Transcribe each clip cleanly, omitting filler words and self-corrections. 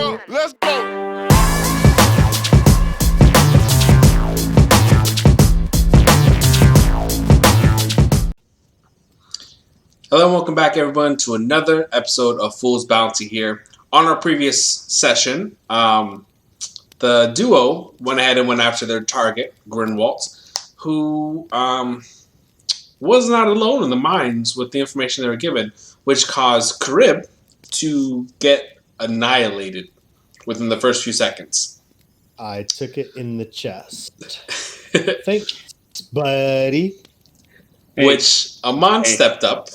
go. Let's go. Hello and welcome back, everyone, to another episode of Fool's Bounty here. On our previous session, the duo went ahead and went after their target, Grindwalt, who was not alone in the mines with the information they were given, which caused Carib to get annihilated within the first few seconds. I took it in the chest. Thanks, buddy. Which Amon stepped up.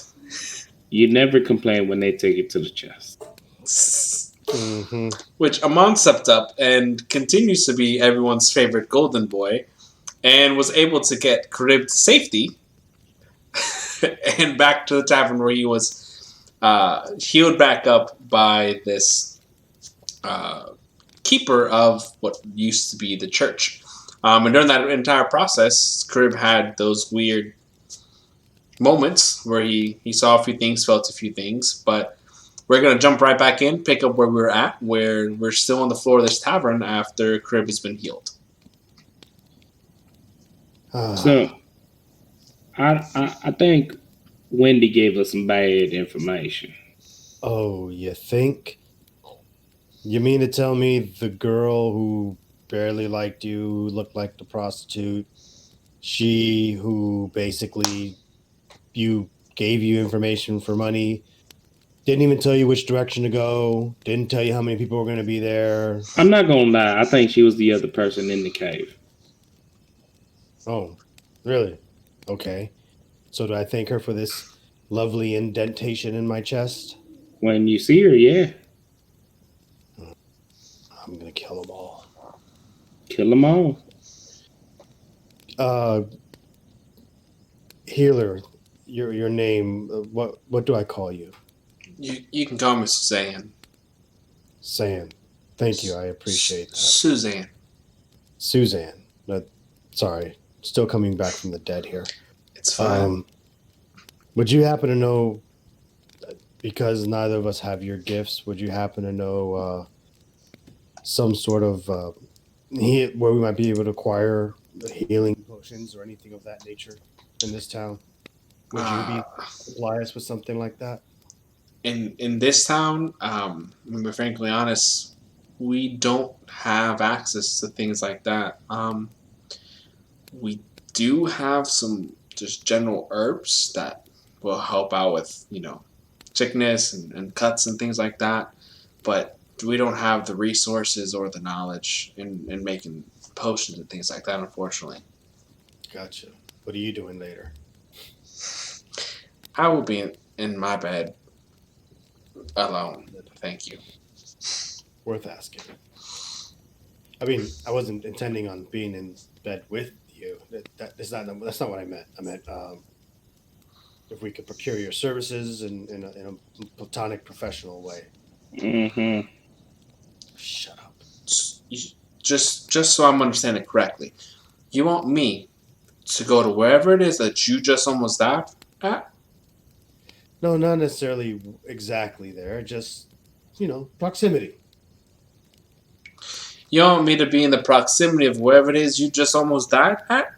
You never complain when they take it to the chest. Mm-hmm. Which Amon stepped up and continues to be everyone's favorite golden boy, and was able to get Carib to safety and back to the tavern where he was healed back up by this keeper of what used to be the church. And during that entire process, Carib had those weird moments where he saw a few things, felt a few things, but we're going to jump right back in, pick up where we were at, where we're still on the floor of this tavern after Carib has been healed. So, I think Wendy gave us some bad information. Oh, you think? You mean to tell me the girl who barely liked you, looked like the prostitute, she who basically gave you information for money, didn't even tell you which direction to go, didn't tell you how many people were going to be there? I'm not going to lie. I think she was the other person in the cave. Oh, really? Okay. So do I thank her for this lovely indentation in my chest? When you see her, yeah. I'm going to kill them all. Kill them all. Healer, your name, what do I call you? You can call me Suzanne. Sam. Thank you, I appreciate that. Suzanne. Sorry, still coming back from the dead here. It's fine. Would you happen to know, because neither of us have your gifts, would you happen to know some sort of where we might be able to acquire healing potions or anything of that nature in this town? Would you supply us with something like that? In this town, to be frankly honest, we don't have access to things like that. We do have some just general herbs that will help out with, sickness and cuts and things like that, but we don't have the resources or the knowledge in making potions and things like that, unfortunately. Gotcha. What are you doing later? I will be in my bed alone. Thank you. Worth asking. I mean, I wasn't intending on being in bed with you. That's not what I meant. I meant if we could procure your services in a platonic, professional way. Mm-hmm. Shut up. Just so I'm understanding correctly, you want me to go to wherever it is that you just almost died at? No, not necessarily exactly there. Just, proximity. You want me to be in the proximity of wherever it is you just almost died at?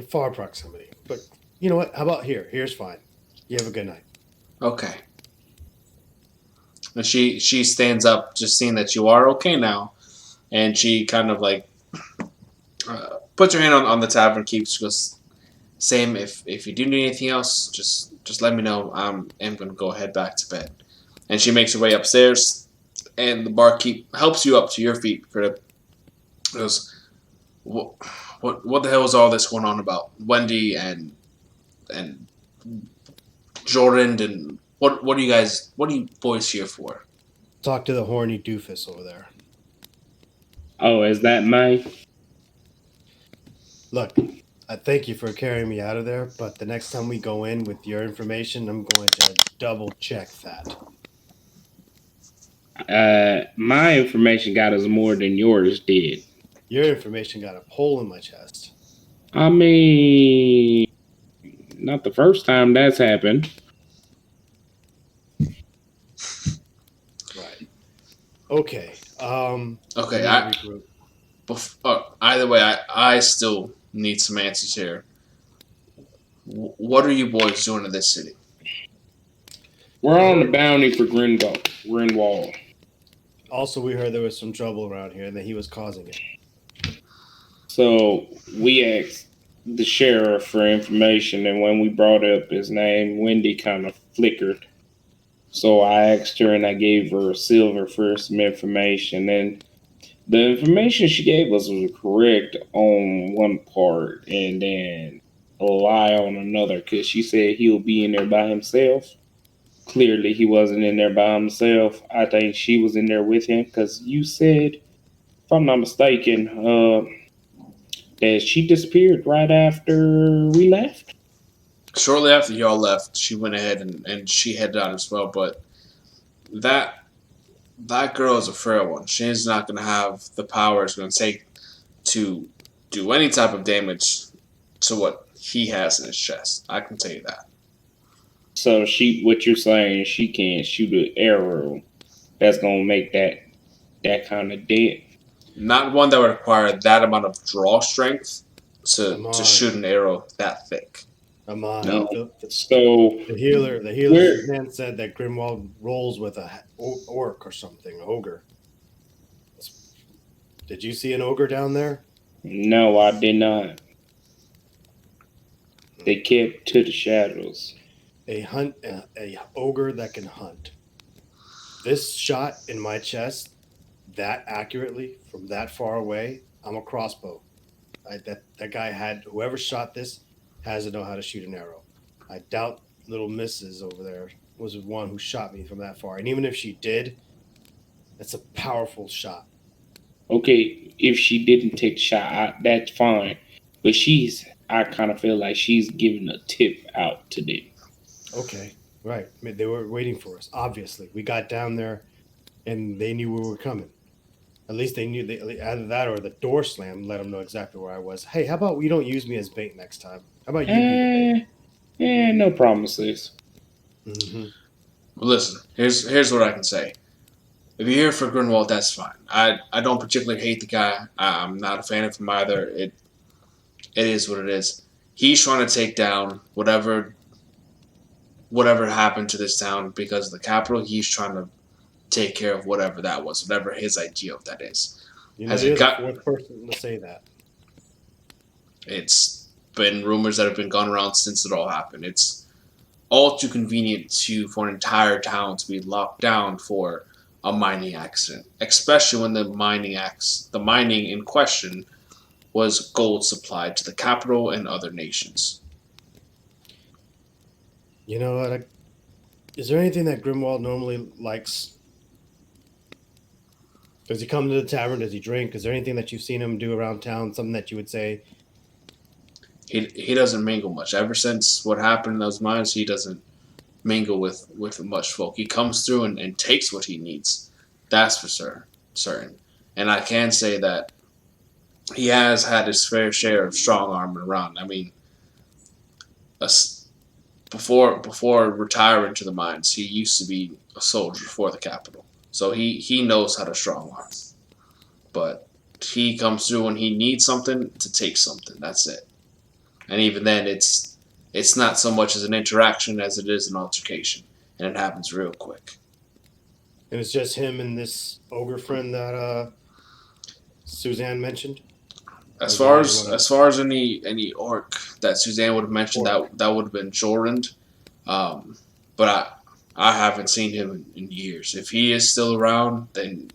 Far proximity. But you know what? How about here? Here's fine. You have a good night. Okay. And she stands up, just seeing that you are okay now, and she kind of puts her hand on the tavern key. She goes, "Sam, if you do need anything else, just let me know. I'm gonna go head back to bed." And she makes her way upstairs, and the barkeep helps you up to your feet. Critic goes, "What the hell is all this going on about Wendy and Jordan and what are you boys here for?" Talk to the horny doofus over there. Oh, is that May? Look, I thank you for carrying me out of there, but the next time we go in with your information, I'm going to double check that. My information got us more than yours did. Your information got a hole in my chest. I mean, not the first time that's happened. Right. Okay. Okay, Let me regroup. either way, I still need some answers here. What are you boys doing in this city? We're on the bounty for Grindwalt. Also, we heard there was some trouble around here and that he was causing it. So we asked the sheriff for information, and when we brought up his name, Wendy kind of flickered. So I asked her, and I gave her a silver for some information, and the information she gave us was correct on one part, and then a lie on another. Because she said he'll be in there by himself. Clearly, he wasn't in there by himself. I think she was in there with him. Because you said, if I'm not mistaken, that she disappeared right after we left. Shortly after y'all left, she went ahead and she headed out as well. But that girl is a frail one. She's not going to have the power it's going to take to do any type of damage to what he has in his chest. I can tell you that. So what you're saying, she can't shoot an arrow that's gonna make that kind of dead. Not one that would require that amount of draw strength Come to on. shoot an arrow that thick. Come on. No. The So healer Where- man said that Grindwalt rolls with a orc or something, ogre. Did you see an ogre down there? no, I did not. They kept to the shadows. A ogre that can hunt. This shot in my chest, that accurately from that far away, I'm a crossbow. That guy whoever shot this has to know how to shoot an arrow. I doubt little Mrs. over there was the one who shot me from that far. And even if she did, that's a powerful shot. Okay, if she didn't take the shot, that's fine. But I kind of feel like she's giving a tip out to them. Okay, right. I mean, they were waiting for us. Obviously, we got down there, and they knew we were coming. At least they knew. Either that or the door slammed, let them know exactly where I was. Hey, how about we don't use me as bait next time? How about you be the bait? No promises. Mm-hmm. Well, listen, here's what I can say. If you're here for Grindwalt, that's fine. I don't particularly hate the guy. I'm not a fan of him either. It is what it is. He's trying to take down whatever happened to this town because of the capital. He's trying to take care of whatever that was, whatever his idea of that is. You know, you're the fourth person to say that. It's been rumors that have been gone around since it all happened. It's all too convenient for an entire town to be locked down for a mining accident, especially when the mining in question was gold supplied to the capital and other nations. You know what? Is there anything that Grindwalt normally likes? Does he come to the tavern? Does he drink? Is there anything that you've seen him do around town? Something that you would say? He doesn't mingle much. Ever since what happened in those mines, he doesn't mingle with much folk. He comes through and takes what he needs. That's for certain. And I can say that he has had his fair share of strong arm around. I mean, before retiring to the mines, he used to be a soldier for the capital. So he knows how to strong arm. But he comes through when he needs something to take something. That's it. And even then, it's not so much as an interaction as it is an altercation. And it happens real quick. And it's just him and this ogre friend that Suzanne mentioned? As far as any orc that Suzanne would have mentioned, that would have been Jorand. But I haven't seen him in years. If he is still around, then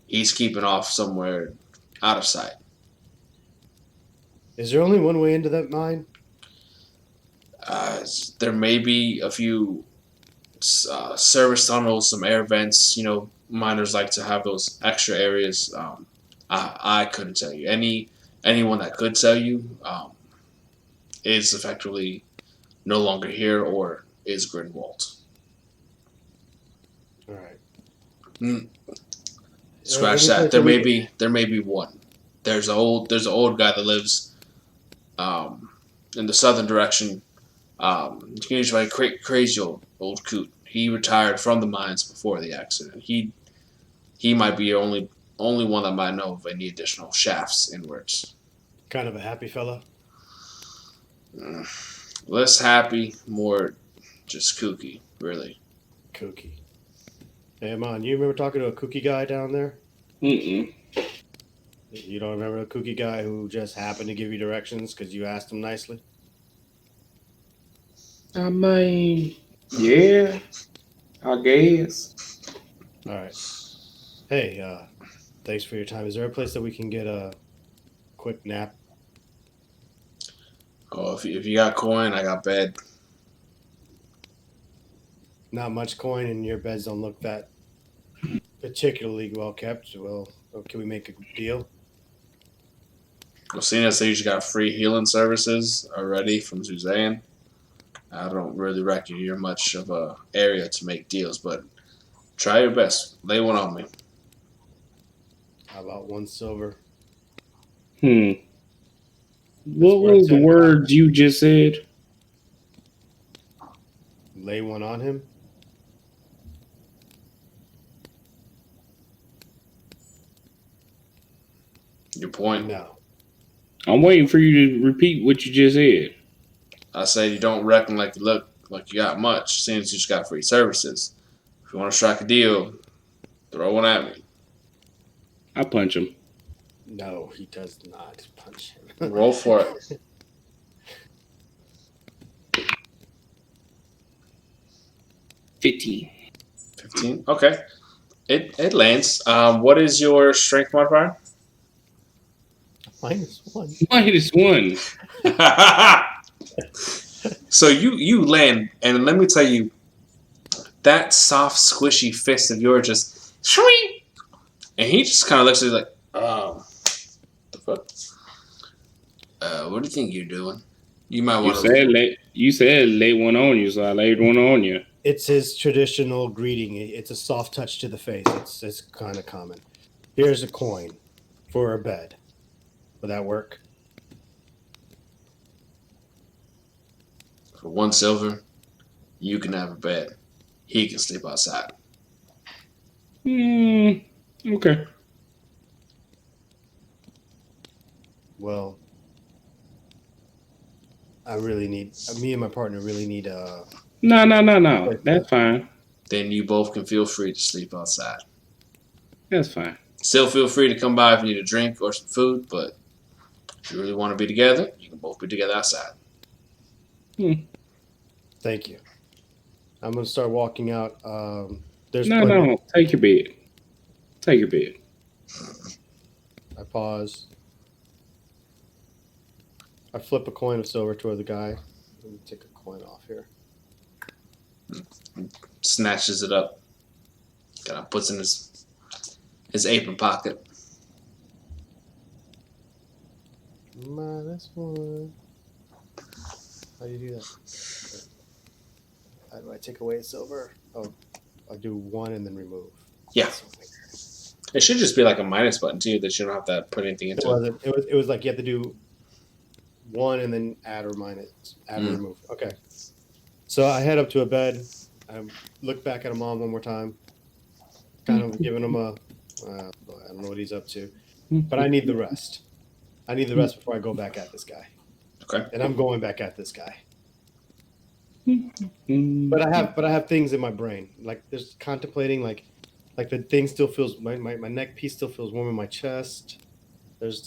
he's keeping off somewhere out of sight. Is there only one way into that mine? There may be a few service tunnels, some air vents. You know, miners like to have those extra areas. I couldn't tell you. Anyone that could tell you is effectively no longer here or is Grindwalt. All right. Scratch that. There may be one. There's an old guy that lives in the southern direction. He's a crazy old coot. He retired from the mines before the accident. He he might be your only one that might know of any additional shafts inwards. Kind of a happy fella. Less happy, more just kooky, really. Kooky. Hey, Amon, you remember talking to a kooky guy down there? Mm-mm. You don't remember a kooky guy who just happened to give you directions because you asked him nicely? I mean, yeah, I guess. All right. Hey, thanks for your time. Is there a place that we can get a quick nap? Oh, if you got coin, I got bed. Not much coin, and your beds don't look that particularly well kept. Well, can we make a deal? Well, seeing as you got free healing services already from Suzanne, I don't really reckon you're much of a area to make deals, but try your best. Lay one on me. How about 1 silver? What was the words you just said? Lay one on him? Your point? No. I'm waiting for you to repeat what you just said. I said you don't reckon like you look like you got much, seeing as you just got free services. If you want to strike a deal, throw one at me. I punch him. No, he does not punch him. Roll for it. 15. 15? Okay. It lands. What is your strength modifier? -1. -1. So you land, and let me tell you, that soft, squishy fist of yours just shwee, and he just kind of looks at you like, the fuck? What do you think you're doing? You might want to. You said lay one on you, so I laid one on you. It's his traditional greeting. It's a soft touch to the face. It's kind of common. Here's a coin for a bed. Would that work? For 1 silver, you can have a bed. He can sleep outside. Okay. Well, I really need. Me and my partner really need No. That's fine. Then you both can feel free to sleep outside. That's fine. Still feel free to come by if you need a drink or some food, but if you really want to be together, you can both be together outside. Thank you. I'm gonna start walking out. There's No. Take your bed. Take your bed. I pause. I flip a coin of silver toward the guy. Let me take a coin off here. Snatches it up. Kind of puts in his apron pocket. -1. How do you do that? How do I take away silver? Oh, I do 1 and then remove. Yeah. It should just be like a minus button too, that you don't have to put anything into it. It was like you have to do 1 and then add or minus, add or remove. Okay. So I head up to a bed. I look back at him one more time, kind of giving him a. I don't know what he's up to, but I need the rest. I need the rest before I go back at this guy. Okay. And I'm going back at this guy. But I have things in my brain, like there's contemplating, like the thing still feels my neck piece still feels warm in my chest. There's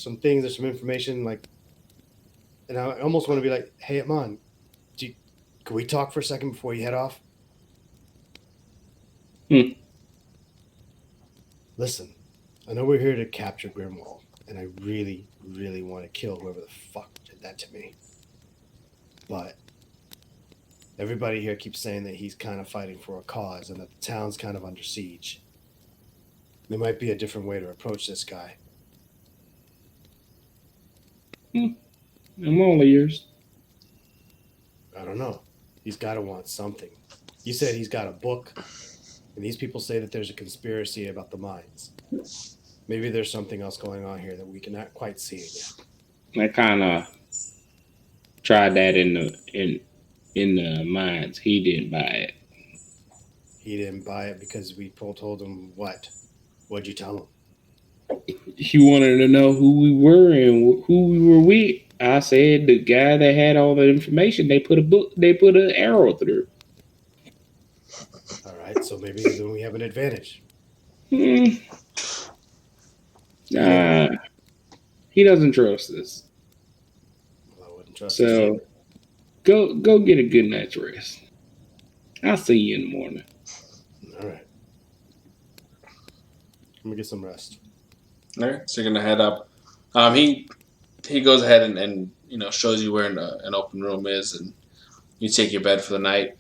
some things, there's some information, like, and I almost want to be like, hey, Amon, can we talk for a second before you head off? Listen, I know we're here to capture Grindwalt, and I really, really want to kill whoever the fuck did that to me. But everybody here keeps saying that he's kind of fighting for a cause and that the town's kind of under siege. There might be a different way to approach this guy. I'm all ears. I don't know. He's got to want something. You said he's got a book, and these people say that there's a conspiracy about the mines. Maybe there's something else going on here that we cannot quite see yet. I kind of tried that in the mines. He didn't buy it. He didn't buy it because we told him what? What'd you tell him? He wanted to know who we were and who we were with. I said the guy that had all the information. They put an arrow through. All right, so maybe then we have an advantage. Hmm. Nah, he doesn't trust us. Well, I wouldn't trust us So either. go get a good night's rest. I'll see you in the morning. All right. Let me get some rest. All right, so you're gonna head up. He goes ahead and shows you where an open room is, and you take your bed for the night.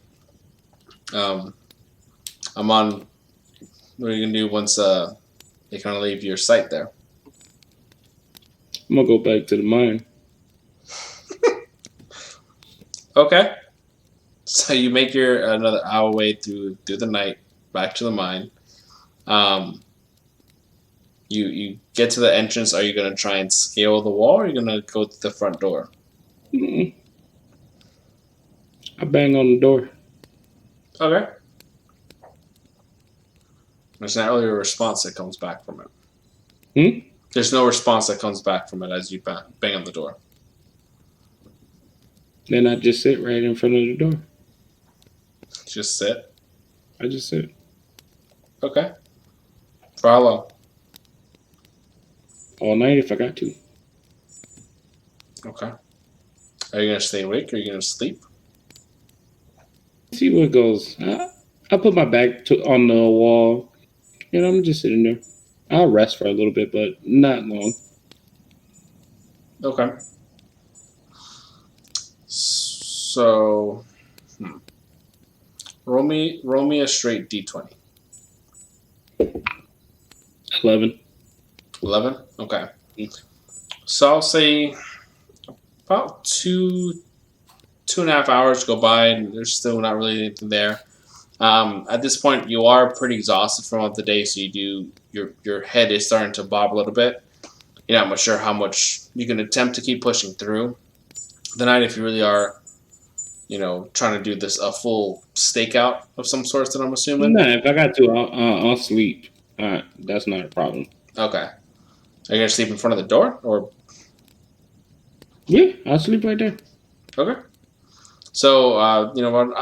Amon, what are you gonna do once they kind of leave your sight there? I'm gonna go back to the mine. Okay, so you make your another hour way through the night back to the mine. Um, you get to the entrance. Are you gonna try and scale the wall, or are you gonna go to the front door? Mm-mm. I bang on the door. Okay. There's not really a response that comes back from it. Hmm? There's no response that comes back from it as you bang on the door. Then I just sit right in front of the door. Just sit. I just sit. Okay. For how long? All night if I got to. Okay. Are you gonna stay awake or are you gonna sleep? See what goes. I put my back on the wall, and I'm just sitting there. I'll rest for a little bit, but not long. Okay. So, roll me a straight d20. 11. 11. Okay. So I'll say about 2.5 hours go by, and there's still not really anything there. At this point, you are pretty exhausted from the day, so your head is starting to bob a little bit. You're not much sure how much you can attempt to keep pushing through the night if you really are, trying to do this a full stakeout of some sorts. That I'm assuming. Nah, if I got to, I'll sleep. That's not a problem. Okay. Are you gonna sleep in front of the door, or Yeah, I'll sleep right there. okay? So another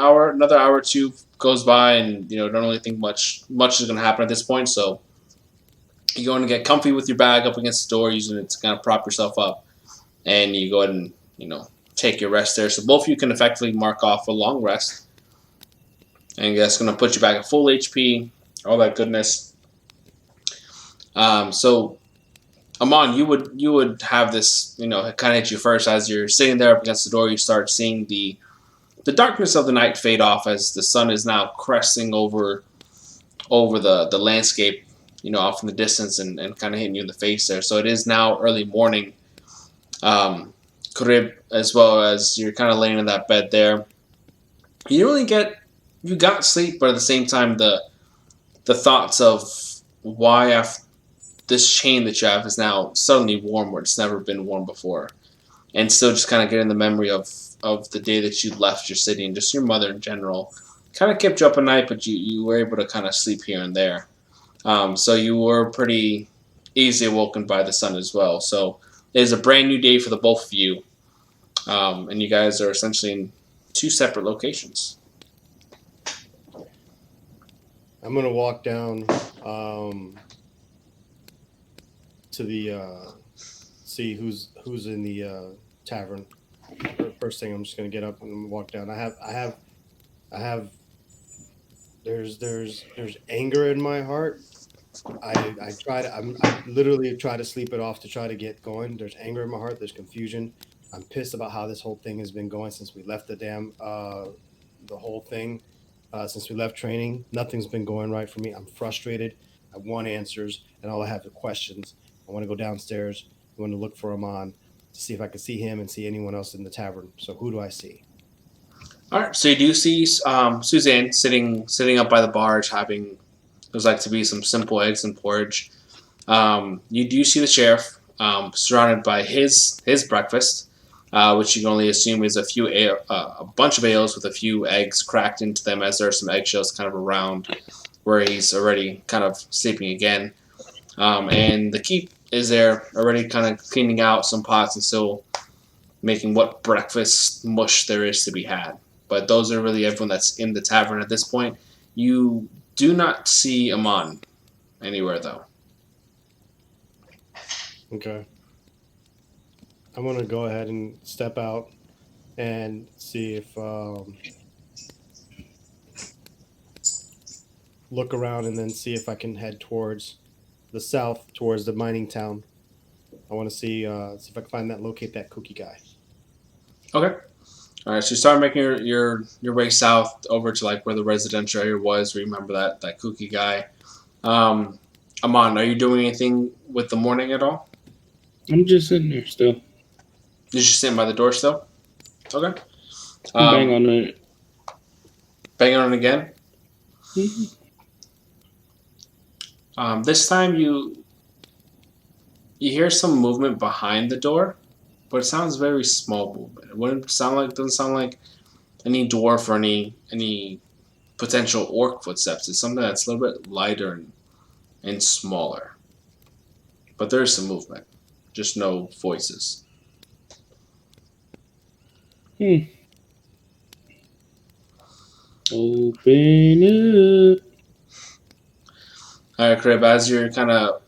hour or two goes by, and don't really think much is gonna happen at this point. So you go in and get comfy with your bag up against the door, using it to kind of prop yourself up, and you go ahead and take your rest there. So both of you can effectively mark off a long rest, and that's gonna put you back at full HP, all that goodness. So Amon, you would have this, kind of hit you first as you're sitting there up against the door. You start seeing the darkness of the night fade off as the sun is now cresting over the landscape, off in the distance and kind of hitting you in the face there. So it is now early morning. Carib, as well as you're kind of laying in that bed there. You got sleep, but at the same time the thoughts of why after this chain that you have is now suddenly warm where it's never been warm before, and still just kind of getting the memory of the day that you left your city and just your mother in general kind of kept you up at night, but you were able to kind of sleep here and there. So you were pretty easily awoken by the sun as well. So it is a brand new day for the both of you, and you guys are essentially in two separate locations. I'm gonna walk down to the see who's in the tavern. First thing, I'm just gonna get up and walk down. I have. There's anger in my heart. I literally try to sleep it off to try to get going. There's anger in my heart. There's confusion. I'm pissed about how this whole thing has been going since we left the whole thing. Since we left training, nothing's been going right for me. I'm frustrated. I want answers, and all I have are questions. I want to go downstairs. I want to look for Amon to see if I can see him and see anyone else in the tavern. So who do I see? All right, so you do see Suzanne sitting up by the barge having there's like to be some simple eggs and porridge. You do see the sheriff surrounded by his breakfast, which you can only assume is a bunch of ales with a few eggs cracked into them, as there are some eggshells kind of around where he's already kind of sleeping again. And the keep is there already kind of cleaning out some pots and still making what breakfast mush there is to be had. But those are really everyone that's in the tavern at this point. You do not see Amon anywhere, though. Okay. I'm going to go ahead and step out and see if look around and then see if I can head towards the south, towards the mining town. I want to see if I can locate that cookie guy. Okay. All right. So you start making your way south over to like where the residential area was. Remember that cookie guy. Amon, are you doing anything with the morning at all? I'm just sitting there still. You're just sitting by the door still. Okay. Bang on it. Bang on it again. Mm-hmm. This time you hear some movement behind the door, but it sounds very small movement. It doesn't sound like any dwarf or any potential orc footsteps. It's something that's a little bit lighter and smaller. But there is some movement, just no voices. Open up. All right, Carib, as you're kind of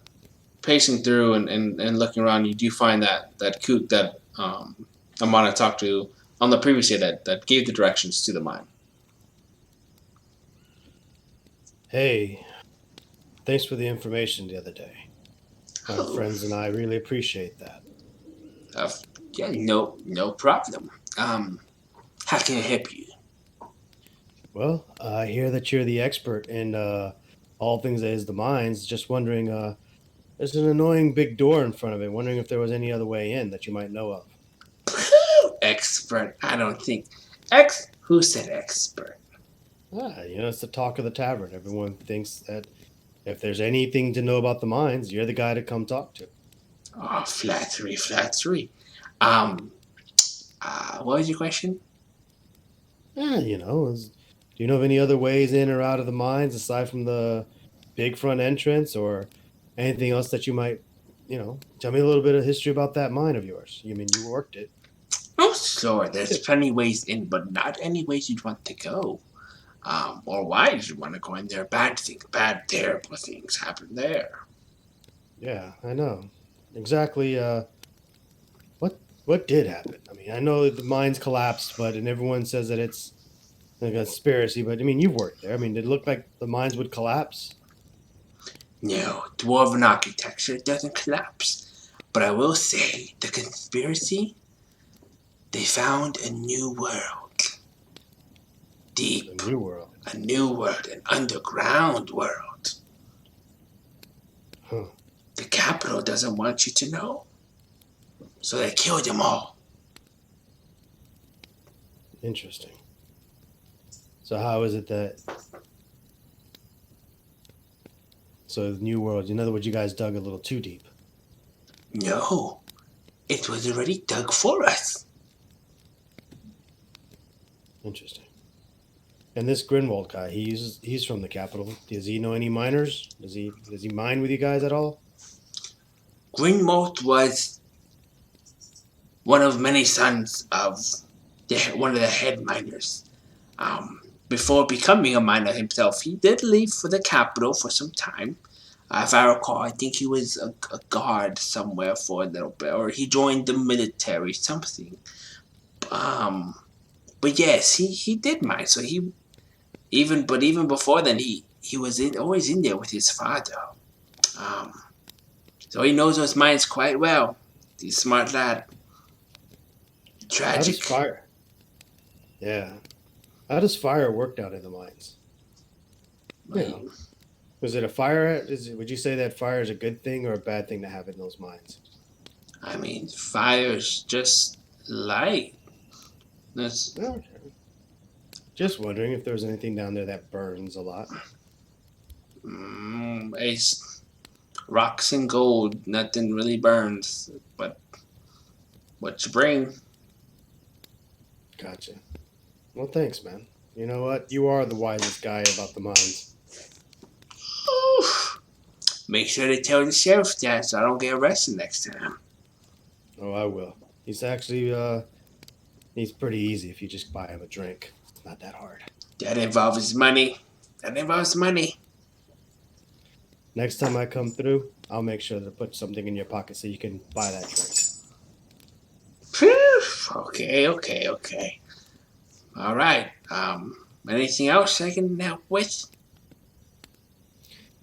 pacing through and looking around, you do find that kook that Amana talked to on the previous day that gave the directions to the mine. Hey, thanks for the information the other day. My friends and I really appreciate that. Yeah, no problem. How can I help you? Well, I hear that you're the expert in all things that is the mines. Just wondering, there's an annoying big door in front of it. Wondering if there was any other way in that you might know of. Expert? I don't think. Who said expert? It's the talk of the tavern. Everyone thinks that if there's anything to know about the mines, you're the guy to come talk to. Oh, flattery. What was your question? Do you know of any other ways in or out of the mines aside from the big front entrance or anything else that you might, tell me a little bit of history about that mine of yours. You mean you worked it? Oh, sure. There's plenty ways in, but not any ways you'd want to go. Or why did you want to go in there? Bad, terrible things happen there. Yeah, I know. Exactly, what did happen? I mean, I know the mines collapsed, and everyone says that it's a conspiracy, but I mean, you've worked there. I mean, did it look like the mines would collapse? No, dwarven architecture doesn't collapse. But I will say, the conspiracy, they found a new world. Deep. A new world. A new world, an underground world. Huh. The capital doesn't want you to know. So they killed them all. Interesting. So how is it that... So the new world, in other words, you guys dug a little too deep? No. It was already dug for us. Interesting. And this Grindwalt guy, he's from the capital. Does he know any miners? Does he mine with you guys at all? Grindwalt was one of many sons of one of the head miners. Before becoming a miner himself, he did leave for the capital for some time. If I recall, I think he was a guard somewhere for a little bit, or he joined the military, something. But yes, he did mine. So even before then, he was always in there with his father. So he knows those mines quite well. He's a smart lad. Tragic. How does fire? Yeah. How does fire work down in the mines? Was it a fire? Would you say that fire is a good thing or a bad thing to have in those mines? I mean, fire's just light. Okay. Just wondering if there's anything down there that burns a lot. Rocks and gold, nothing really burns, but what you bring. Gotcha. Well, thanks, man. You know what? You are the wisest guy about the mines. make sure to tell the sheriff that so I don't get arrested next time. Oh, I will. He's actually, he's pretty easy if you just buy him a drink. It's not that hard. That involves money. Next time I come through, I'll make sure to put something in your pocket so you can buy that drink. Phew. Okay. All right. Anything else I can help with?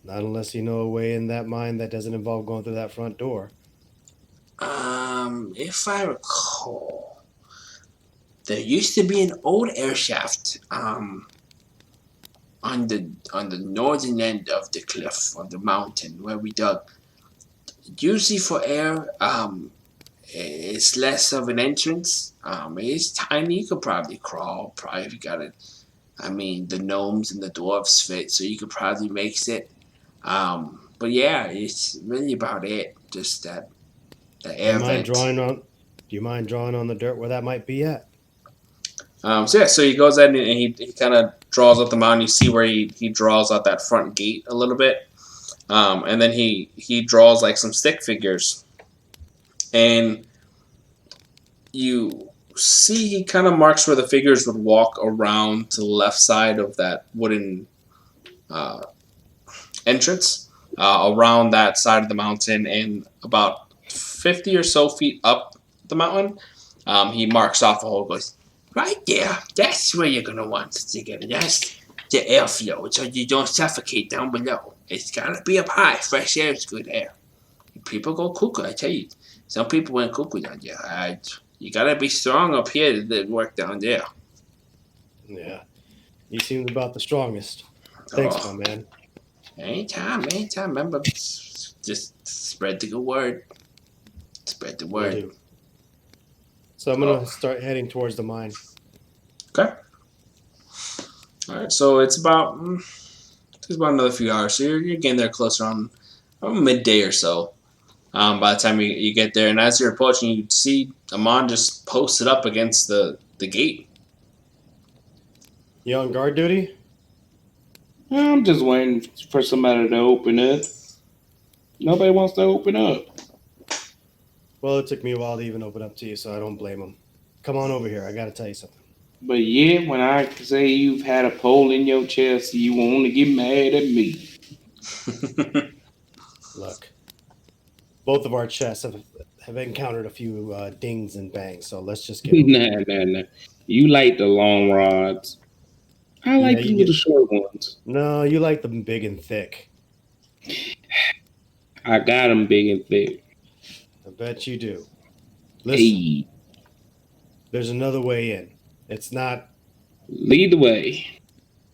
Not unless you know a way in that mine that doesn't involve going through that front door. If I recall, there used to be an old air shaft, on the northern end of the cliff of the mountain where we dug. Usually for air, it's less of an entrance. It is tiny. You could probably crawl. Probably if you got it. I mean, the gnomes and the dwarves fit, so you could probably make it. But yeah, it's really about it. Just that the air vent. Do you mind drawing on the dirt where that might be at? So he goes in and he kind of draws out the mountain. You see where he draws out that front gate a little bit. And then he draws like some stick figures. And you see he kind of marks where the figures would walk around to the left side of that wooden entrance, around that side of the mountain, and about 50 or so feet up the mountain, he marks off a hole. Goes, Right there. That's where you're gonna want to get it. That's the airflow, so you don't suffocate down below. It's gotta be up high. Fresh air is good air. People go cuckoo, I tell you. Some people went cuckoo down there. You gotta be strong up here to work down there. Yeah. He seems about the strongest. Thanks, my man. Anytime. Remember, just spread the good word. Spread the word. Will do. So I'm going to start heading towards the mine. Okay. All right. So it's about another few hours. So you're getting there closer on midday or so. By the time you get there, and as you're approaching, you see Amon just posted up against the gate. You on guard duty? I'm just waiting for somebody to open it. Nobody wants to open up. Well, it took me a while to even open up to you, so I don't blame them. Come on over here. I got to tell you something. But yeah, when I say you've had a pole in your chest, you want to get mad at me. Look, both of our chests have encountered a few dings and bangs, so let's just get Nah. You like the long rods. I like you with the short ones. No, you like them big and thick. I got them big and thick. I bet you do. Listen, Hey. There's another way in. It's not... Lead the way.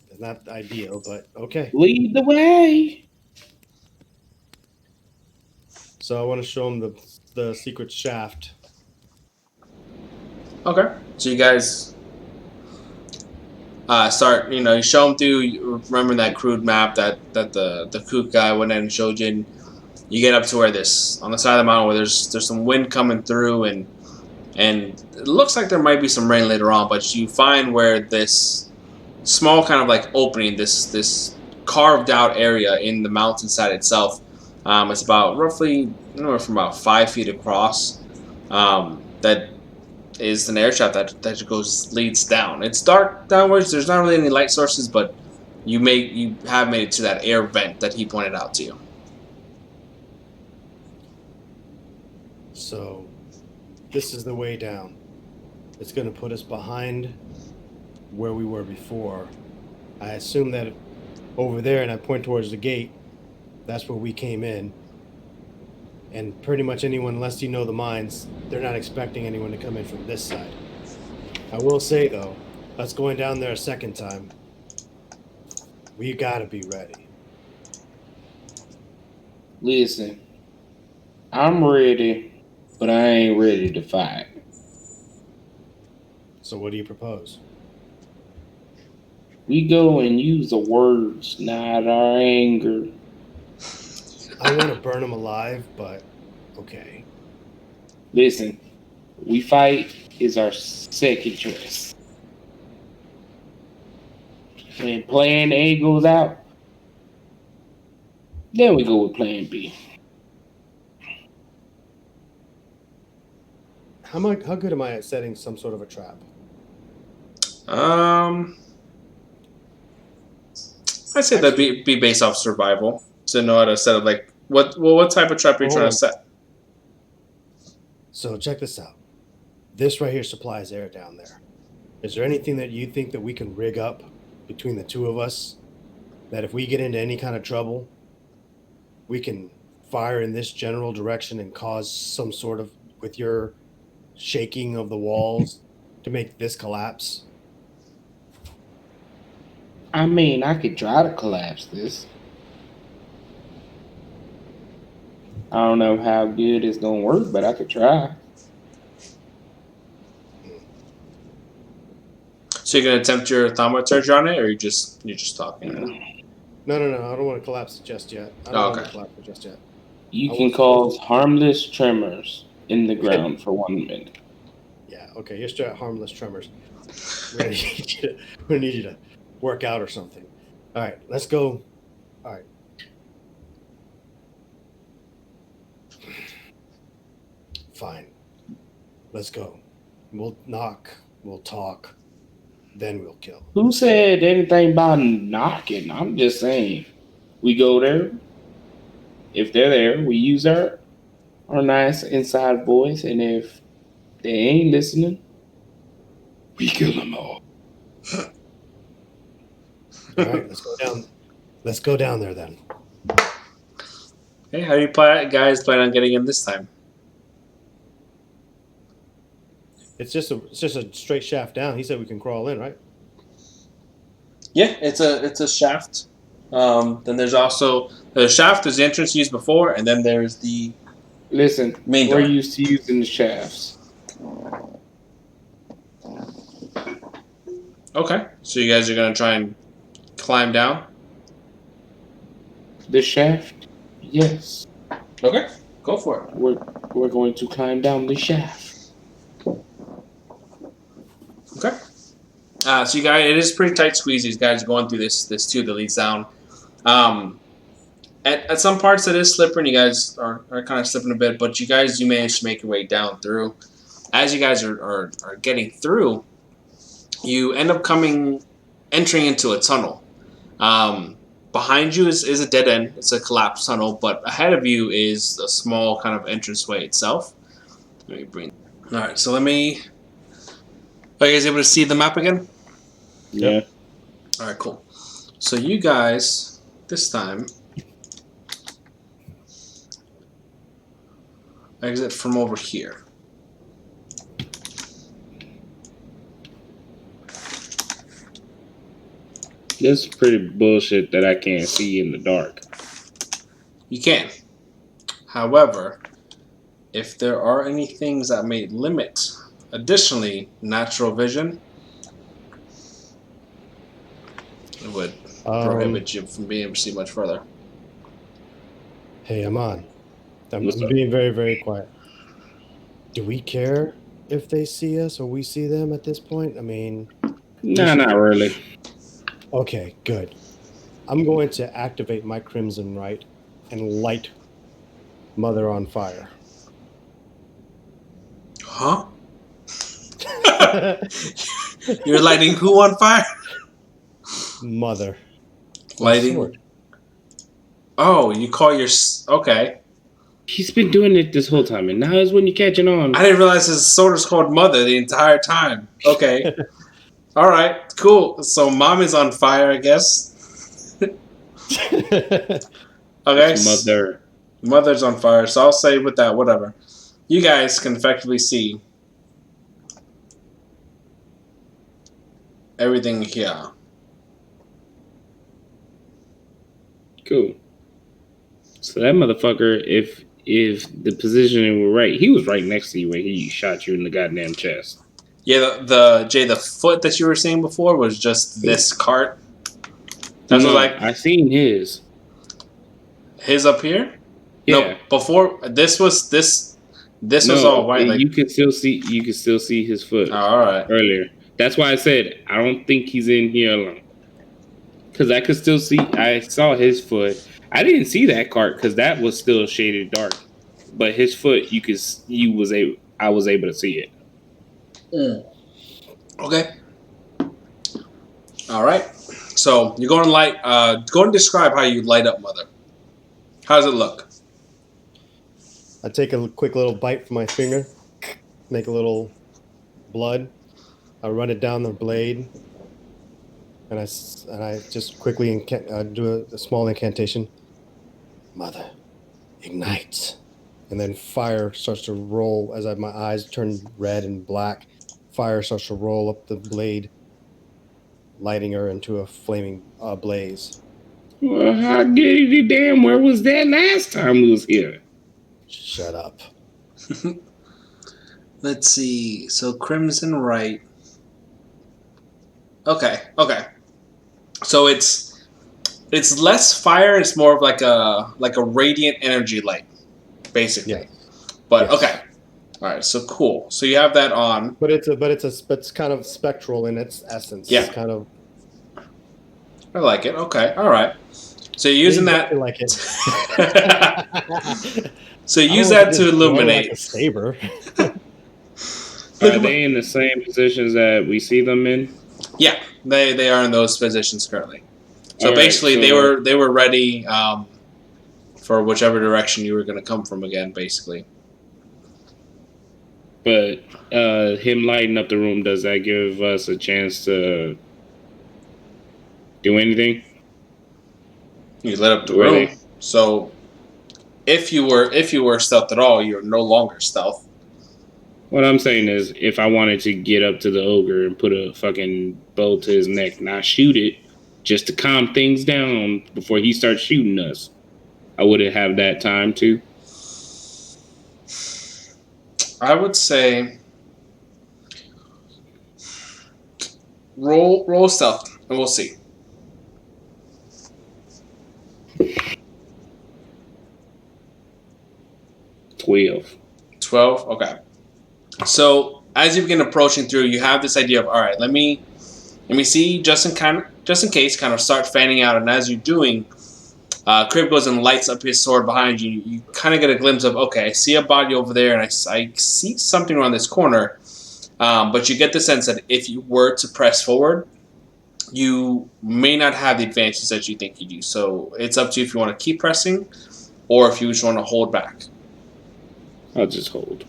It's not ideal, but okay. Lead the way. So I want to show them the secret shaft. Okay. So you guys start. You show them through. You remember that crude map that the kook guy went in and showed you. And you get up to where on the side of the mountain where there's some wind coming through and it looks like there might be some rain later on, but you find where this small kind of like opening, this carved out area in the mountainside itself. It's about roughly anywhere from about 5 feet across. That is an air shaft that leads down. It's dark downwards. There's not really any light sources, but you have made it to that air vent that he pointed out to you. So, this is the way down. It's going to put us behind where we were before. I assume that over there, and I point towards the gate, that's where we came in. And pretty much anyone, unless you know the mines, they're not expecting anyone to come in from this side. I will say, though, us going down there a second time, we got to be ready. Listen, I'm ready, but I ain't ready to fight. So what do you propose? We go and use the words, not our anger. I want to burn them alive, but okay. Listen, we fight is our second choice. When plan A goes out, Then we go with Plan B. How good am I at setting some sort of a trap? I'd say that'd be based off survival. To know how to set up like what type of trap are you trying to set? So check this out. This right here supplies air down there. Is there anything that you think that we can rig up between the two of us that if we get into any kind of trouble, we can fire in this general direction and cause some sort of, with your shaking of the walls, to make this collapse? I mean, I could try to collapse this. I don't know how good it's gonna work, but I could try. So you're gonna attempt your thaumaturge on it, or you're just talking? No. I don't want to collapse it just yet. You can cause harmless tremors in the ground for 1 minute. Yeah, okay. You're straight harmless tremors. We're gonna need you to work out or something. All right, let's go. All right. Fine. Let's go. We'll knock. We'll talk. Then we'll kill. Who said anything about knocking? I'm just saying. We go there. If they're there, we use our nice inside voice, and if they ain't listening, we kill them all. All right, let's go down. Let's go down there then. Hey, how do you guys plan on getting in this time? It's just a straight shaft down. He said we can crawl in, right? Yeah, it's a shaft. Then there's also the shaft. There's the entrance used before, and then there's the main door. We're used to using the shafts. Okay, so you guys are gonna try and climb down. The shaft, yes. Okay, go for it. We're going to climb down the shaft. Okay. So you guys, it is pretty tight squeeze. These guys are going through this tube that leads down. At some parts it is slippery, and you guys are kind of slipping a bit, but you manage to make your way down through. As you guys are getting through, you end up entering into a tunnel. Behind you is a dead end. It's a collapsed tunnel, but ahead of you is a small kind of entranceway itself. Let me bring. All right, so let me. Are you guys able to see the map again? Yeah. All right, cool. So you guys this time exit from over here. This is pretty bullshit that I can't see in the dark. You can. However, if there are any things that may limit, additionally, natural vision, it would prohibit you from being able to see much further. Hey, Amon. I'm being very, very quiet. Do we care if they see us or we see them at this point? I mean... Nah, not really. Okay, good. I'm going to activate my Crimson Right and light Mother on fire. Huh? You're lighting who on fire? Mother. Lighting? Oh, you call your... Okay. He's been doing it this whole time, and now is when you're catching on. I didn't realize his sword was called Mother the entire time. Okay. All right, cool. So mom is on fire, I guess. Okay. Mother's on fire, so I'll say with that, whatever. You guys can effectively see everything here. Cool. So that motherfucker, if the positioning were right, he was right next to you when he shot you in the goddamn chest. Yeah, the foot that you were seeing before was just this cart. That's what, like, I seen his. His up here? Yeah. No, before this was this was all white. Like, you can still see his foot. Oh, all right. Earlier. That's why I said I don't think he's in here alone. Because I could still see. I saw his foot, I didn't see that cart because that was still shaded dark. But his foot, I was able to see it. Okay. All right. So you're going to light. Go and describe how you light up Mother. How does it look? I take a quick little bite from my finger, make a little blood. I run it down the blade, and I just quickly do a small incantation. Mother, ignite. And then fire starts to roll as my eyes turn red and black. Fire starts to roll up the blade, lighting her into a flaming blaze. Well, how giddity damn, where was that last time we was here? Shut up. Let's see. So Crimson right. Okay. So it's less fire. It's more of like a radiant energy light, basically. Yeah. But yes. Okay. All right. So cool. So you have that on. But it's kind of spectral in its essence. Yeah. It's kind of. I like it. Okay. All right. So you're using that. I like it. So use that to illuminate. Like a saber. Are they in the same positions that we see them in? Yeah, they are in those positions currently. So All basically, right, they were ready for whichever direction you were going to come from again. Basically, but him lighting up the room, does that give us a chance to do anything? you lit up the room. So if you were stealth at all, you're no longer stealth. What I'm saying is, if I wanted to get up to the ogre and put a fucking bow to his neck, not shoot it, just to calm things down before he starts shooting us, I wouldn't have that time too. I would say roll stealth, and we'll see. 12. 12. Okay. So as you begin approaching through, you have this idea of, all right, let me see, just in case, kind of start fanning out. And as you're doing, Carib goes and lights up his sword behind you. You kind of get a glimpse of, okay, I see a body over there, and I see something around this corner. But you get the sense that if you were to press forward, you may not have the advantages that you think you do. So it's up to you if you want to keep pressing, or if you just want to hold back. I'll just hold.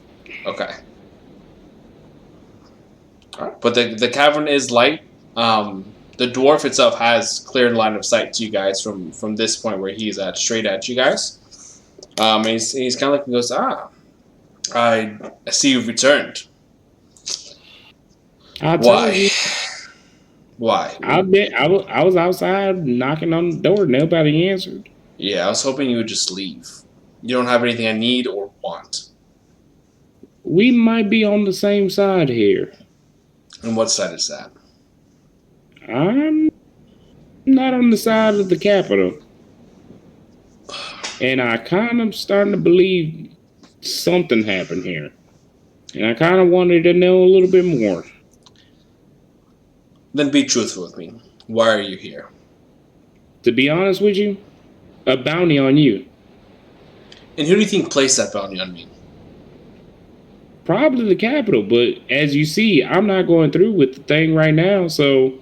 Okay. All right. But the cavern is light. The dwarf itself has clear line of sight to you guys from this point where he's at, straight at you guys. And he's kind of looking and goes, I see you've returned. Why? Why? I was outside knocking on the door. Nobody answered. Yeah, I was hoping you would just leave. You don't have anything I need or want. We might be on the same side here. And what side is that? I'm not on the side of the capital. And I kind of starting to believe something happened here. And I kind of wanted to know a little bit more. Then be truthful with me. Why are you here? To be honest with you, a bounty on you. And who do you think placed that bounty on me? Probably the capital, but as you see, I'm not going through with the thing right now, so...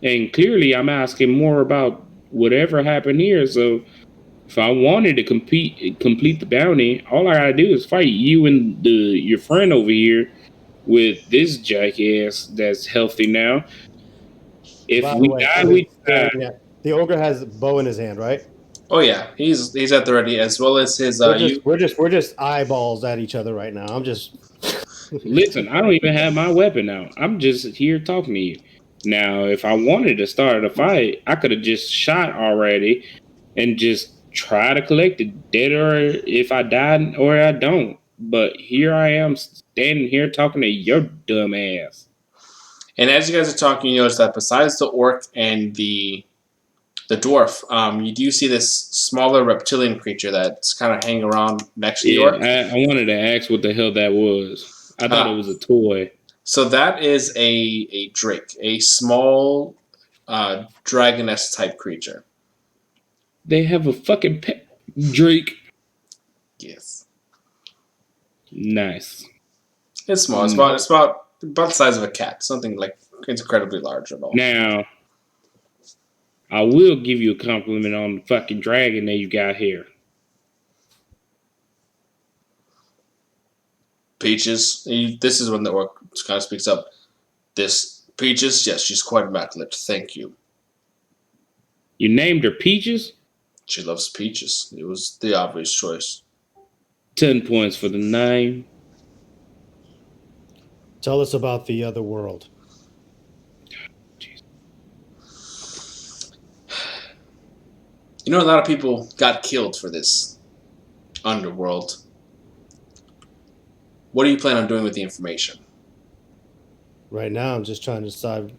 And clearly, I'm asking more about whatever happened here, so... If I wanted to complete the bounty, all I gotta do is fight you and your friend over here with this jackass that's healthy now. If we die, we die. Yeah. The ogre has a bow in his hand, right? Oh yeah, he's at the ready, as well as his. We're just eyeballs at each other right now. I'm just. Listen, I don't even have my weapon out. I'm just here talking to you. Now, if I wanted to start a fight, I could have just shot already and just try to collect it, dead or if I die or I don't. But here I am standing here talking to your dumb ass. And as you guys are talking, you notice that besides the orc and the dwarf, you do see this smaller reptilian creature that's kind of hanging around next to the orc. I wanted to ask what the hell that was. I thought it was a toy. So that is a drake, a small dragoness type creature. They have a fucking pet. Drake. Yes. Nice. It's small. It's about the size of a cat. Something like incredibly large at all. Now, I will give you a compliment on the fucking dragon that you got here. Peaches. This is when the orc kind of speaks up. This Peaches, yes, she's quite immaculate. Thank you. You named her Peaches? She loves peaches. It was the obvious choice. 10 points for the name. Tell us about the other world. You know, a lot of people got killed for this underworld. What do you plan on doing with the information? Right now, I'm just trying to decide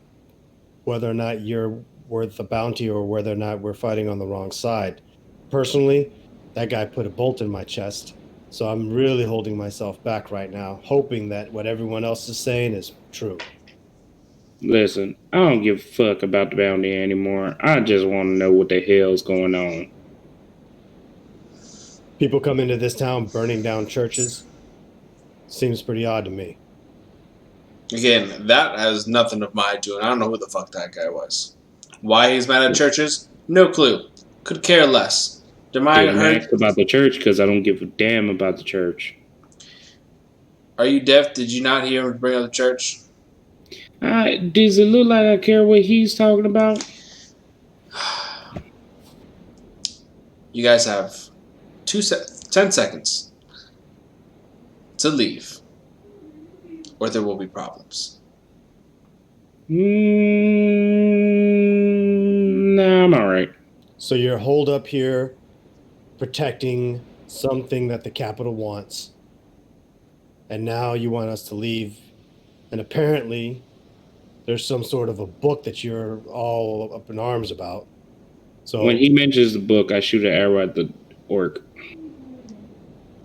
whether or not you're worth the bounty or whether or not we're fighting on the wrong side. Personally, that guy put a bolt in my chest, so I'm really holding myself back right now, hoping that what everyone else is saying is true. Listen, I don't give a fuck about the bounty anymore. I just want to know what the hell's going on. People come into this town burning down churches. Seems pretty odd to me. Again, that has nothing of my doing. I don't know who the fuck that guy was. Why he's mad at churches? No clue. Could care less. Didn't ask about the church because I don't give a damn about the church. Are you deaf? Did you not hear him bring up the church? Does it look like I care what he's talking about? You guys have 10 seconds to leave, or there will be problems. Nah, I'm all right. So you're holed up here protecting something that the capital wants, and now you want us to leave, and apparently there's some sort of a book that you're all up in arms about. So when he mentions the book, I shoot an arrow at the orc.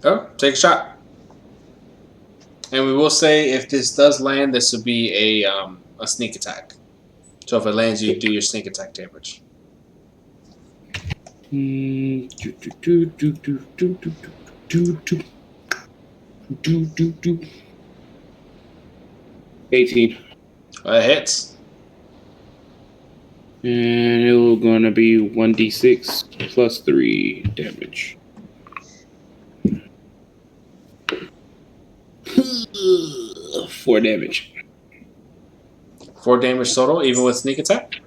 Oh, take a shot. And we will say if this does land, this would be a sneak attack. So if it lands, you do your sneak attack damage. 18. It hits. And it's gonna be 1d6 plus 3 damage. 4 damage. 4 damage total, even with sneak attack?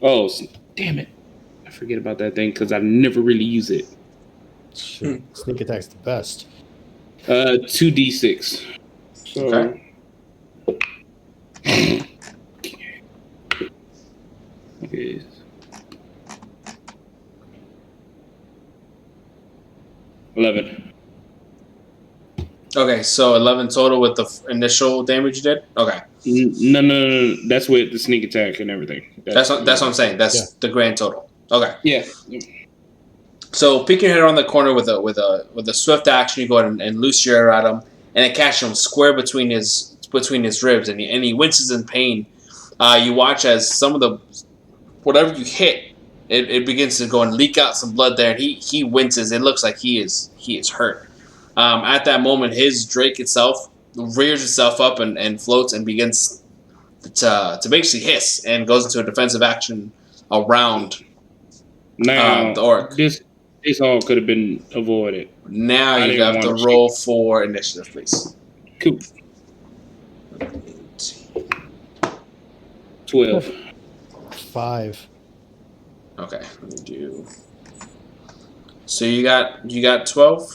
Oh, damn it. I forget about that thing because I never really use it. Shit, sneak attack's the best. 2d6. So, Okay. Okay. $11. Okay, so 11 total with the initial damage you did? Okay. No. That's with the sneak attack and everything. That's what I'm saying. That's the grand total. Okay. Yeah. So peek your head around the corner with a swift action, you go ahead and loose your arrow at him, and it catches him square between his ribs, and he winces in pain. You watch as some of the whatever you hit, it begins to go and leak out some blood there, and he winces. It looks like he is hurt. At that moment, his drake itself rears itself up and floats and begins to basically hiss and goes into a defensive action around the orc. This all could have been avoided. Now you have to roll for initiative, please. Cool. 12. 5. Okay, let me do. So you got 12.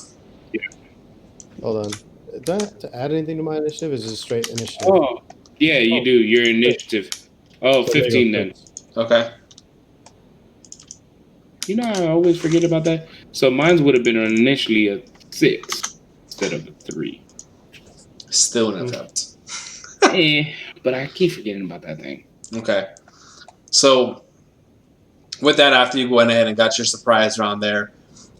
Yeah. Hold on. Do I have to add anything to my initiative? Is it straight initiative? Oh, yeah, you do. Your initiative. Oh, 15 then. Okay. You know, I always forget about that. So mine would have been initially a 6 instead of a 3. Still an attempt. But I keep forgetting about that thing. Okay. So with that, after you went ahead and got your surprise round there,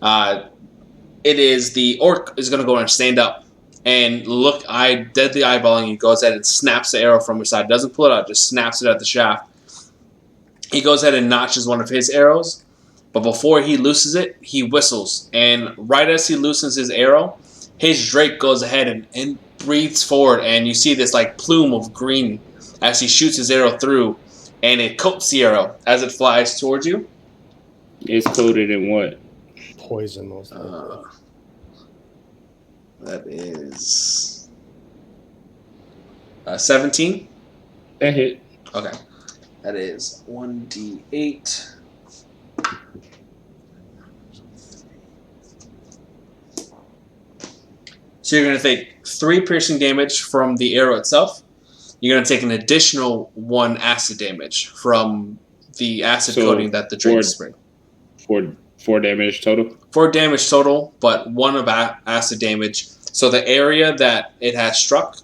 it is the orc is going to go and stand up and look deadly eyeballing you. Goes ahead and snaps the arrow from your side. Doesn't pull it out, just snaps it at the shaft. He goes ahead and notches one of his arrows, But before he looses it, he whistles. And right as he loosens his arrow, his drake goes ahead and breathes forward. And you see this like plume of green as he shoots his arrow through. And it coats the arrow as it flies towards you. It's coated in what? Poison, most likely. That is 17. That hit. Okay. That is 1d8. So you're going to take 3 piercing damage from the arrow itself. You're going to take an additional 1 acid damage from the acid coating that the drake sprayed. 4 damage total? 4 damage total, but 1 of acid damage. So the area that it has struck,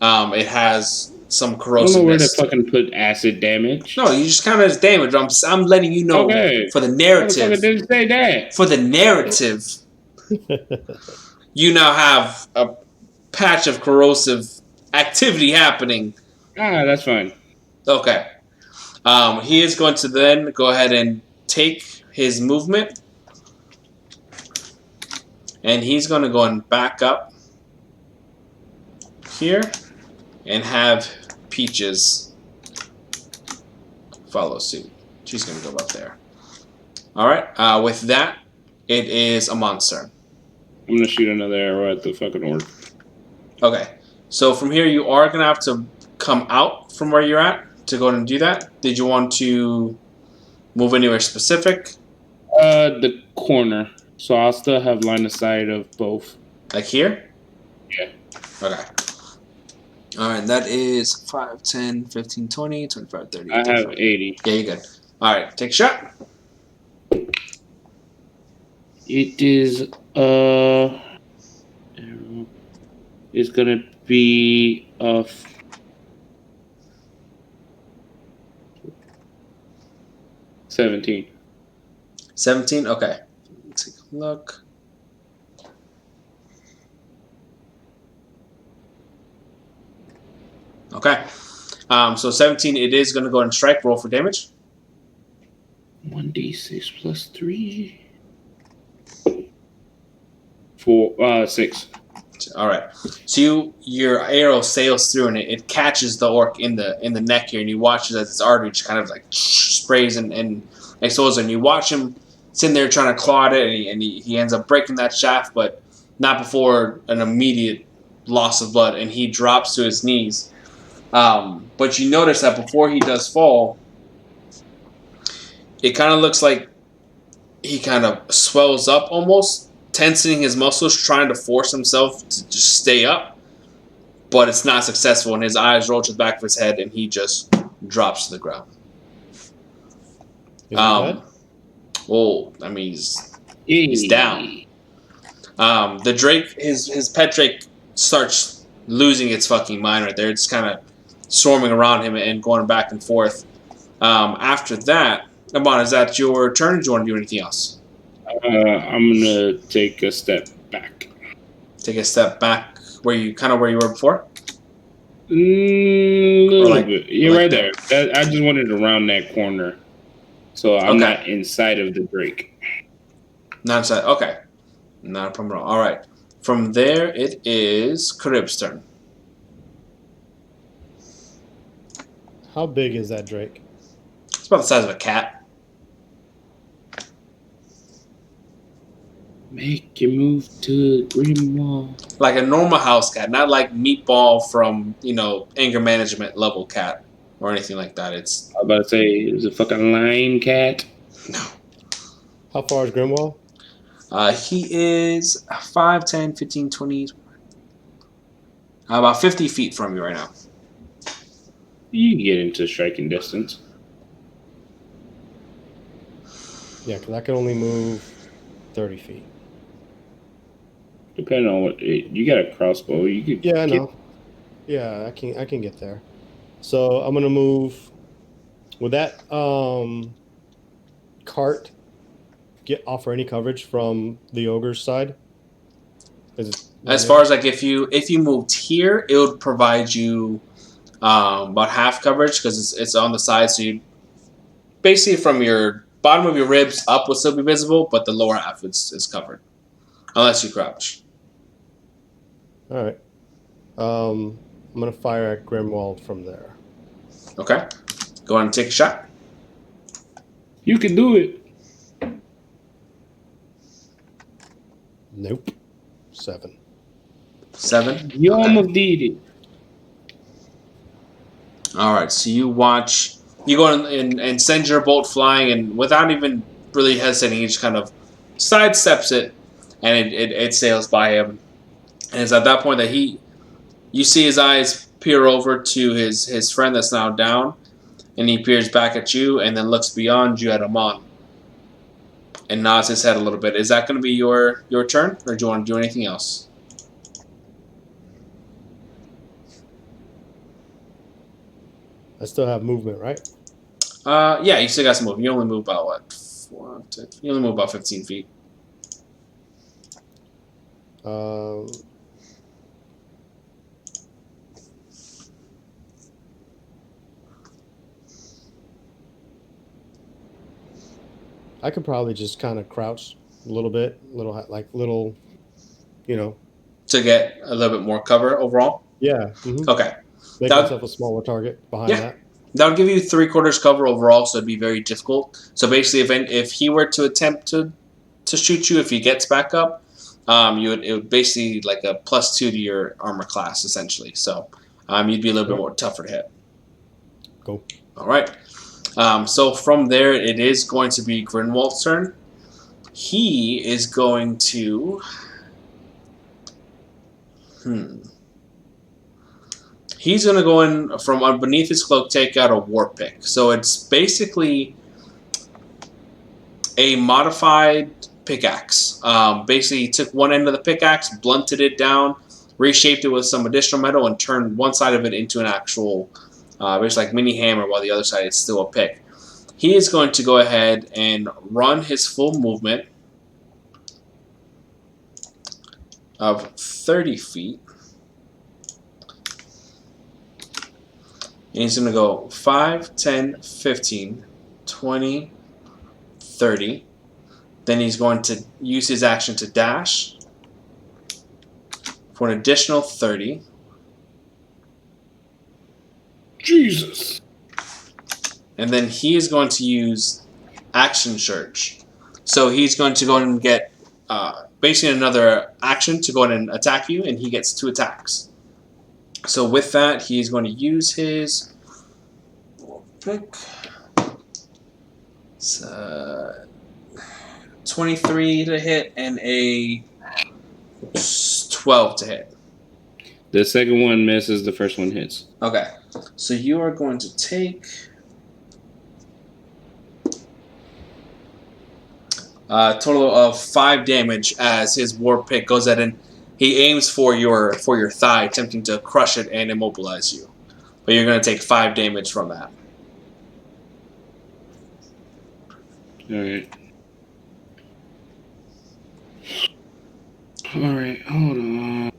it has some corrosiveness. I don't know where to fucking put acid damage. No, you just count it as damage. I'm letting you know for the narrative. Didn't say that. For the narrative, you now have a patch of corrosive activity happening. That's fine. Okay. He is going to then go ahead and take his movement. And he's going to go and back up here and have Peaches follow suit. She's going to go up there. All right. With that, it is Amon's turn. I'm going to shoot another arrow at the fucking orc. Okay. So from here, you are going to have to come out from where you're at to go and do that. Did you want to move anywhere specific? The corner. So I'll still have line of sight of both. Like here? Yeah. Okay. All right, that is 5, 10, 15, 20, 25, 30. I have 80. Yeah, you're good. All right, take a shot. It is, it's gonna be, 17. 17? Okay. Let's take a look. Okay. So 17, it is going to go and strike. Roll for damage. 1d6 plus 3. 4, 6. All right. So your arrow sails through and it catches the orc in the neck here, and you watch as its artery just kind of like sprays and explodes, and you watch him sitting there trying to claw at it, and he ends up breaking that shaft, but not before an immediate loss of blood, and he drops to his knees. But you notice that before he does fall, it kind of looks like he kind of swells up almost, tensing his muscles, trying to force himself to just stay up. But it's not successful, and his eyes roll to the back of his head, and he just drops to the ground. Is he dead? Oh, I mean, he's down. The drake, his pet drake, starts losing its fucking mind right there. It's kind of swarming around him and going back and forth. After that, Amon, is that your turn? Or do you want to do anything else? I'm gonna take a step back. Take a step back where you were before? A little bit. You're like right there. I just wanted to round that corner. So I'm Okay. not inside of the drake. Not inside. Okay. Not a problem at all. All right. From there, it is Carib's turn. How big is that drake? It's about the size of a cat. Make your move to Grindwalt. Like a normal house cat, not like Meatball from, anger management level cat or anything like that. It's I was about to say, it's a fucking lion cat. no. How far is Grindwalt? He is 5, 10, 15, 20, about 50 feet from you right now. You can get into striking distance. Yeah, because I can only move 30 feet. Depending on what you got a crossbow, you could. Yeah, I know. Yeah, I can get there. So I'm gonna move. Would that cart offer any coverage from the ogre's side? As far as like if you moved here, it would provide you about half coverage because it's on the side. So you basically from your bottom of your ribs up will still be visible, but the lower half is covered. Unless you crouch. All right. I'm gonna fire at Grindwalt from there. Okay. Go on and take a shot. You can do it. Nope. 7. 7. You Okay. almost did it. All right. So you watch. You go and send your bolt flying, and without even really hesitating, he just kind of sidesteps it, and it sails by him. And it's at that point that you see his eyes peer over to his friend that's now down, and he peers back at you, and then looks beyond you at Amon, and nods his head a little bit. Is that going to be your turn, or do you want to do anything else? I still have movement, right? Yeah, you still got some movement. You only move about what? You only move about 15 feet. I could probably just kind of crouch a little bit, little, you know. To get a little bit more cover overall? Yeah. Mm-hmm. Okay. Make myself a smaller target behind that. That'll give you 3/4 cover overall, so it'd be very difficult. So basically, if he were to attempt to shoot you, if he gets back up, it would basically like a +2 to your armor class, essentially. So you'd be a little bit more tougher to hit. Cool. All right. So from there, it is going to be Grindwalt's turn. He is going to... He's going to go in from underneath his cloak, take out a war pick. So it's basically a modified pickaxe. Basically, he took one end of the pickaxe, blunted it down, reshaped it with some additional metal, and turned one side of it into an actual, basically like mini hammer, while the other side is still a pick. He is going to go ahead and run his full movement of 30 feet. And he's going to go 5, 10, 15, 20, 30. Then he's going to use his action to dash for an additional 30. Jesus. And then he is going to use action surge. So he's going to go and get basically another action to go in and attack you, and he gets 2 attacks. So with that, he's going to use his pick. It's 23 to hit and a 12 to hit. The second one misses, the first one hits. Okay. So you are going to take a total of 5 damage as his war pick goes at and he aims for your thigh, attempting to crush it and immobilize you. But you're going to take 5 damage from that. Alright. Alright, hold on.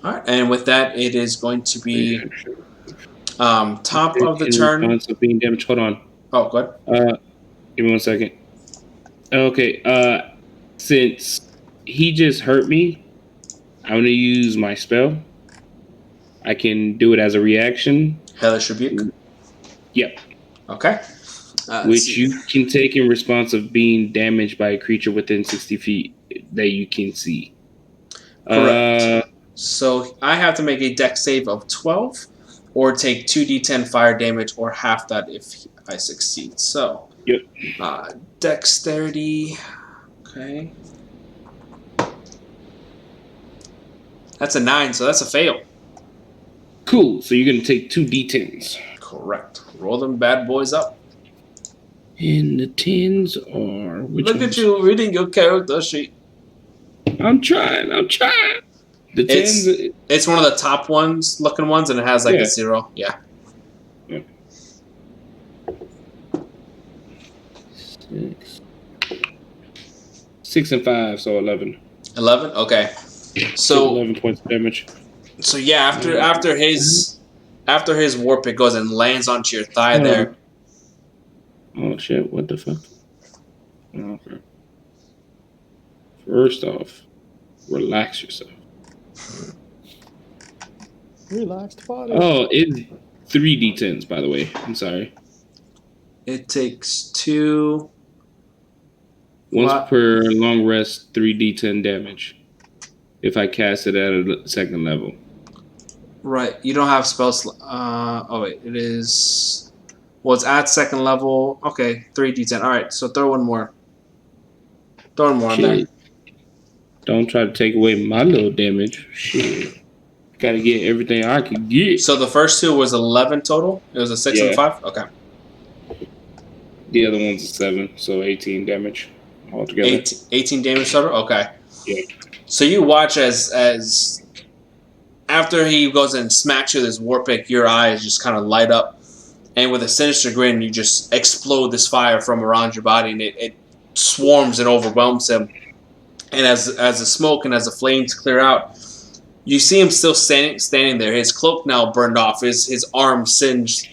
Alright, and with that, it is going to be top of the turn. Of being damaged. Hold on. Oh, go ahead. Give me 1 second. Okay, since he just hurt me, I'm going to use my spell. I can do it as a reaction. Hellish Rebuke? Yep. Okay. Which you can take in response of being damaged by a creature within 60 feet that you can see. Correct. So I have to make a dex save of 12 or take 2d10 fire damage or half that if I succeed. So, yep. Dexterity. Okay. That's a 9, so that's a fail. Cool. So you're going to take 2 d10s. Correct. Roll them bad boys up. And the 10s are... Look at you reading your character sheet. I'm trying. The 10s... It's one of the top ones, looking ones, and it has like a 0. Yeah. 6 and 5, so 11. 11? Okay. So 11 points of damage. So yeah, after his war pick goes and lands onto your thigh there. Oh shit! What the fuck? Okay. First off, relax yourself. Relaxed body. Oh, it's 3d10s, by the way. I'm sorry. It takes 2. Once What? per long rest, 3d10 damage. If I cast it at a second level. Right. You don't have spells. Oh wait, it is. Well, it's at second level. Okay, 3d10. All right, so throw one more. Throw one more on there. Shit. Don't try to take away my little damage. Shit. Gotta get everything I can get. So the first 2 was 11 total. It was a 6 and a 5. Okay. The other one's a 7, so 18 damage altogether. 18 damage total. Okay. Yeah. So you watch as after he goes and smacks you with his war pick, your eyes just kind of light up, and with a sinister grin, you just explode this fire from around your body, and it swarms and overwhelms him. And as the smoke and as the flames clear out, you see him still standing there. His cloak now burned off, his arm singed,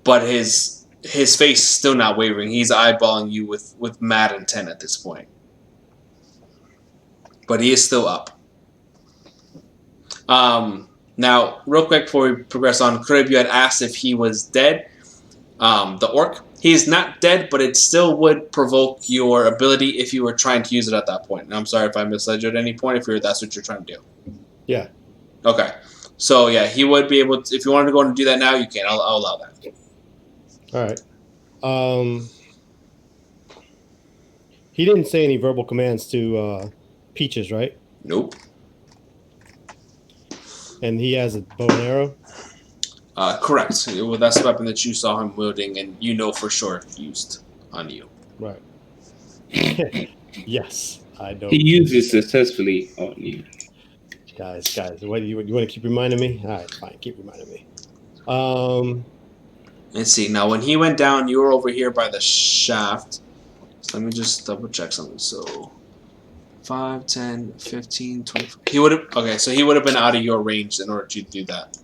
but his face is still not wavering. He's eyeballing you with mad intent at this point. But he is still up. Now, real quick before we progress on, Carib, you had asked if he was dead. The orc. He's not dead, but it still would provoke your ability if you were trying to use it at that point. And I'm sorry if I misled you at any point, if that's what you're trying to do. Yeah. Okay. So, yeah, he would be able to, if you wanted to go and do that now, you can. I'll allow that. All right. He didn't say any verbal commands to Peaches, right? Nope. And he has a bow and arrow? Correct. Well, that's the weapon that you saw him wielding, and you know for sure used on you. Right. Yes, I don't. He used it successfully on you. Guys, what you want to keep reminding me? All right, fine, keep reminding me. Let's see. Now, when he went down, you were over here by the shaft. So let me just double check something. So 5, 10, 15, 20. He would have been out of your range in order to do that.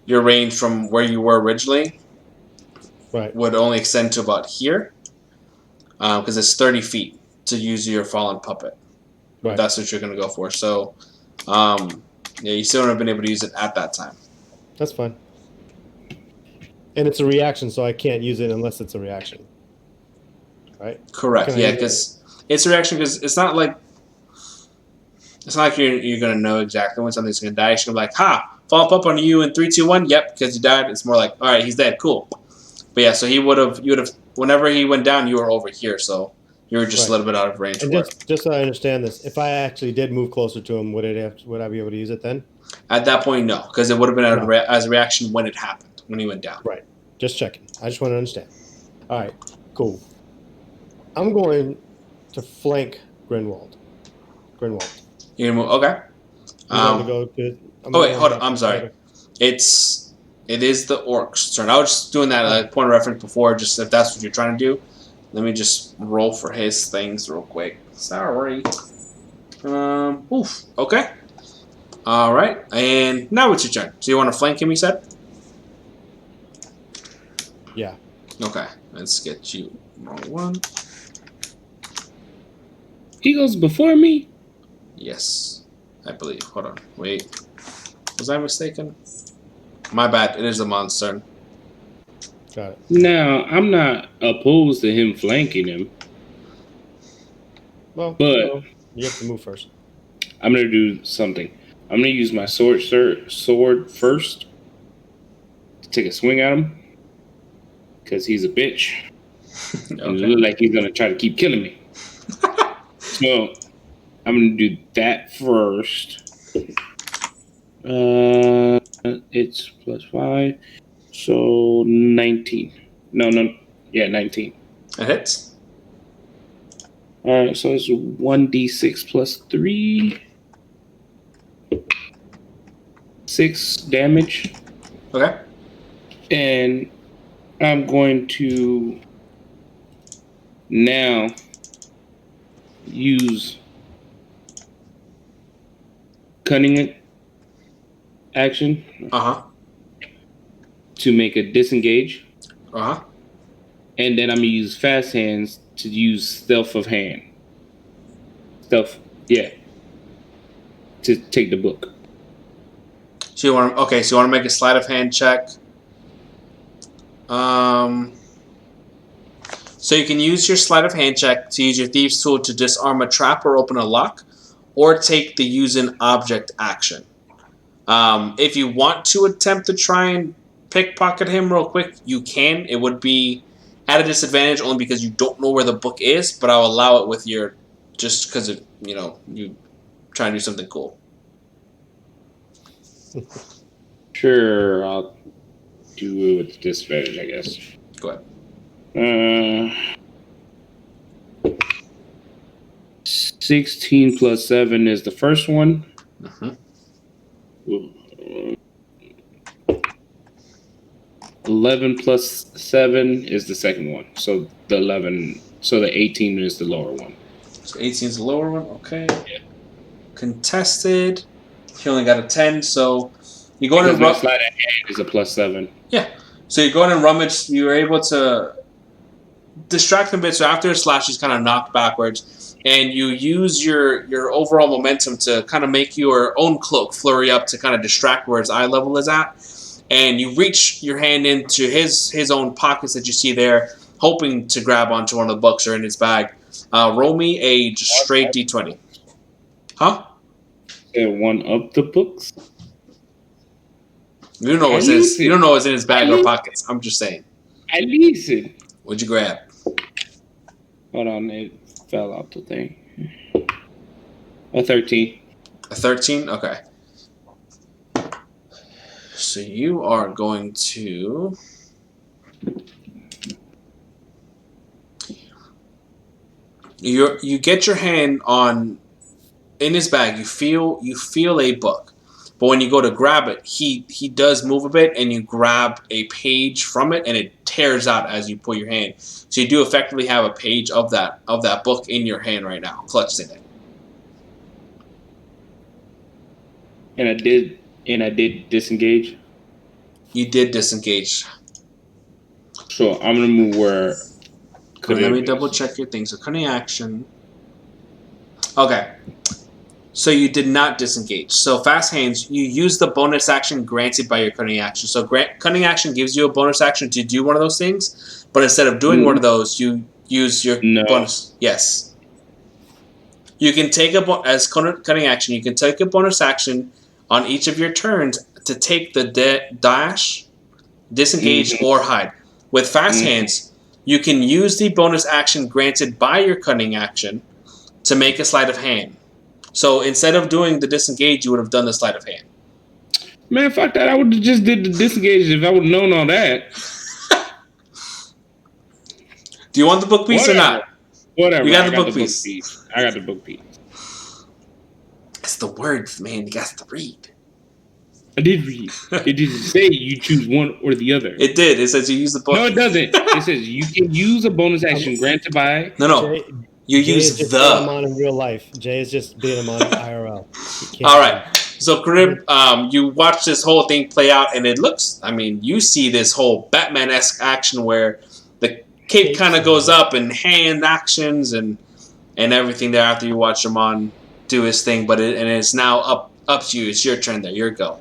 Your range from where you were originally would only extend to about here, because it's 30 feet to use your fallen puppet. Right. That's what you're going to go for. So, you still don't have been able to use it at that time. That's fine. And it's a reaction, so I can't use it unless it's a reaction. Right? Correct. Yeah, because it's a reaction. Because it's not like you're going to know exactly when something's going to die. You're going to be like, ha! Follow up on you in 3, 2, 1. Yep, because you died. It's more like, all right, he's dead. Cool. But yeah, so you would have. Whenever he went down, you were over here, so you were just a little bit out of range. And just so I understand this, if I actually did move closer to him, would I be able to use it then? At that point, no, because it would have been as a reaction when it happened, when he went down. Right. Just checking. I just want to understand. All right. Cool. I'm going to flank Grindwalt. You're gonna move. Okay. Hold on. I'm sorry. It is the orc's turn. I was just doing that point of reference before, just if that's what you're trying to do. Let me just roll for his things real quick. Sorry. Okay. All right. And now it's your turn. So you want to flank him, you said? Yeah. Okay. Let's get you wrong one. He goes before me? Yes. I believe. Hold on. Wait. Was I mistaken? My bad. It is Amon's turn. Got it. Now, I'm not opposed to him flanking him. Well, but you have to move first. I'm going to do something. I'm going to use my sword first to take a swing at him because he's a bitch. Okay. And it looks like he's going to try to keep killing me. So I'm going to do that first. It's +5. So 19. No. Yeah, 19. It hits. All right, so it's 1d6 plus 3. 6 damage. Okay. And I'm going to now use Cunning action Uh-huh. to make a disengage. Uh-huh. And then I'm going to use fast hands to use stealth of hand. Stealth, yeah. To take the book. So you want to make a sleight of hand check. So you can use your sleight of hand check to use your thieves tool to disarm a trap or open a lock, or take the use an object action. If you want to attempt to try and pickpocket him real quick, you can. It would be at a disadvantage only because you don't know where the book is, but I'll allow it with your, just because of, you try and do something cool. Sure, I'll do it with disadvantage, I guess. Go ahead. 16 plus 7 is the first one. Mm-hmm. 11 plus 7 is the second one. So the 18 is the lower one. So 18 is the lower one. Okay. Yeah. Contested. He only got a 10, so you go in and rummage. Slide of hand is a plus 7. Yeah. So you go in and rummage. You were able to distract him a bit. So after a slash, he's kind of knocked backwards, and you use your overall momentum to kind of make your own cloak flurry up to kind of distract where his eye level is at. And you reach your hand into his own pockets that you see there, hoping to grab onto one of the books or in his bag. Roll me a straight d20. Huh? One of the books. You don't know what's in his bag or pockets. I'm just saying. I listen. What'd you grab? Hold on, it fell out the thing. A 13. A 13? Okay. So you are going to... You get your hand on... In his bag, you feel a book. But when you go to grab it, he does move a bit, and you grab a page from it, and it tears out as you put your hand. So you do effectively have a page of that book in your hand right now, clutched in it. And I did disengage. You did disengage. So I'm gonna move where. Let me double check your thing. So cunning action. Okay. So you did not disengage. So fast hands, you use the bonus action granted by your cunning action. So cunning action gives you a bonus action to do one of those things, but instead of doing one of those, you use your bonus. Yes. You can take as cunning action. You can take a bonus action on each of your turns to take the dash, disengage, or hide. With fast hands, you can use the bonus action granted by your cunning action to make a sleight of hand. So instead of doing the disengage, you would have done the sleight of hand. Man, fuck that. I would have just did the disengage if I would have known all that. Do you want the book piece or not? Whatever. You got the book piece. I got the book piece. It's the words, man. You got to read. I did read. It didn't say you choose one or the other. It did. It says you use the book. No, it doesn't. It says you can use a bonus action granted by... No. You use just the. Being him on in real life. Jay is just being him on IRL. All right. So, Carib, you watch this whole thing play out, and it looks. I mean, you see this whole Batman-esque action where the cape kind of goes up and hand actions and everything there after you watch Amon do his thing. But it's now up to you. It's your turn there. Your go.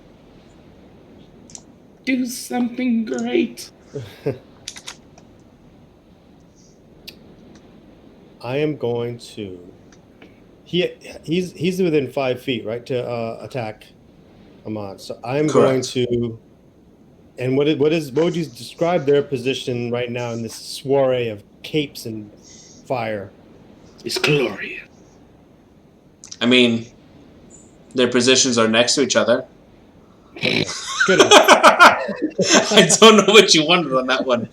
Do something great. I am going to. He's within 5 feet, right, to attack Amon. So I'm going to. And what would you describe their position right now in this soiree of capes and fire? It's glorious. I mean, their positions are next to each other. Good enough. I don't know what you wanted on that one.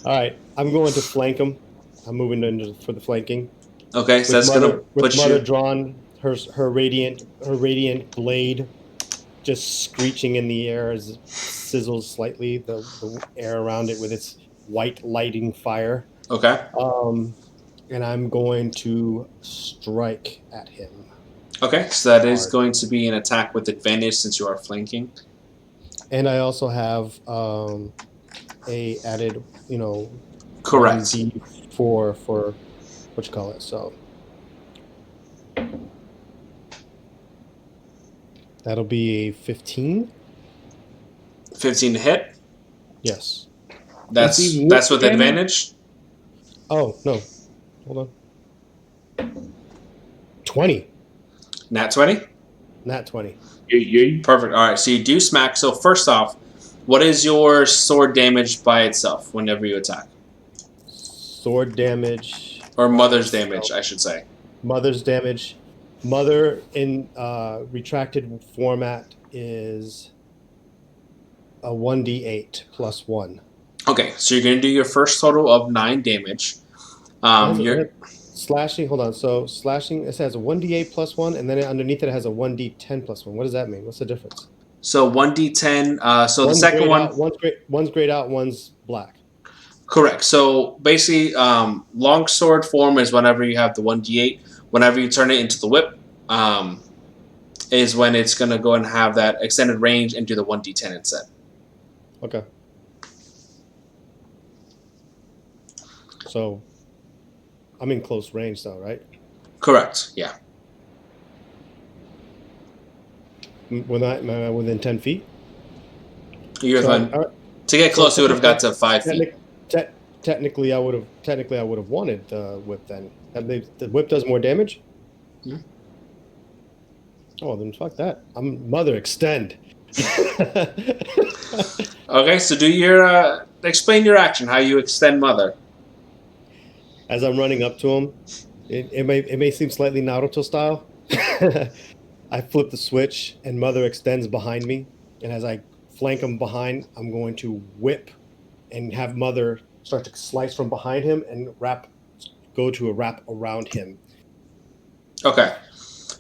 All right, I'm going to flank him. I'm moving for the flanking. Okay, so that's gonna put Mother you. drawn, her radiant blade, just screeching in the air as it sizzles slightly the air around it with its white lighting fire. Okay. And I'm going to strike at him. Okay, so that is Hard. going to be an attack with advantage since you are flanking. And I also have a added, Correct. 1d4 for what you call it. So that'll be a 15. 15 to hit. Yes. That's even with with damage? advantage. Oh no, hold on. 20. Nat 20. Nat 20. Yeah. Perfect. All right, so you do smack. So first off, what is your sword damage by itself whenever you attack? Sword damage. Or by mother's itself. damage, I should say. Mother's damage. Mother in retracted format is a 1d8 plus 1. Okay, so you're going to do your first total of 9 damage. You're Slashing, hold on. So slashing, it has a 1d8 plus 1, and then underneath it has a 1d10 plus 1. What does that mean? What's the difference? so 1d10. So the One's second grayed one, out, one's grayed out, one's black. correct. So basically, long sword form is whenever you have the 1d8. Whenever you turn it into the whip, is when it's going to go and have that extended range and do the 1d10 instead. Okay. So I'm in close range though, right? Correct. Yeah. Am I within 10 feet? You're So, fine. all right. To get close, you would have got to 5 feet. Technically, I would have wanted the whip then. The whip does more damage. Yeah. Oh, then fuck that. I'm mother extend. Okay, so do your explain your action, how you extend mother. As I'm running up to him, it may seem slightly Naruto style. I flip the switch and mother extends behind me, and as I flank him behind, I'm going to whip and have mother start to slice from behind him and go to a wrap around him. Okay.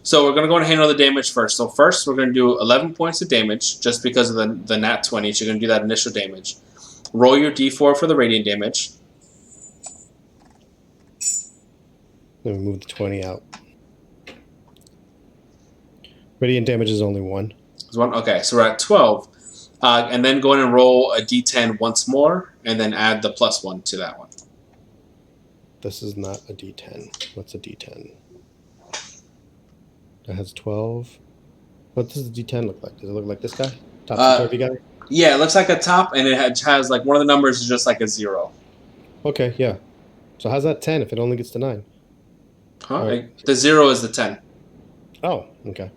So we're going to go and handle the damage first. So first, we're going to do 11 points of damage just because of the nat 20. So you're going to do that initial damage. Roll your d4 for the radiant damage. Let me move the 20 out. Radiant damage is only 1. Okay, so we're at 12. And then go in and roll a d10 once more, and then add the +1 to that one. This is not a d10. What's a d10? That has 12. What does the d10 look like? Does it look like this guy? Topsy-turvy guy? Yeah, it looks like a top, and it has like one of the numbers is just like a 0. Okay, yeah. So how's that 10 if it only gets to 9? Huh? Right. The 0 is the 10. Oh, okay.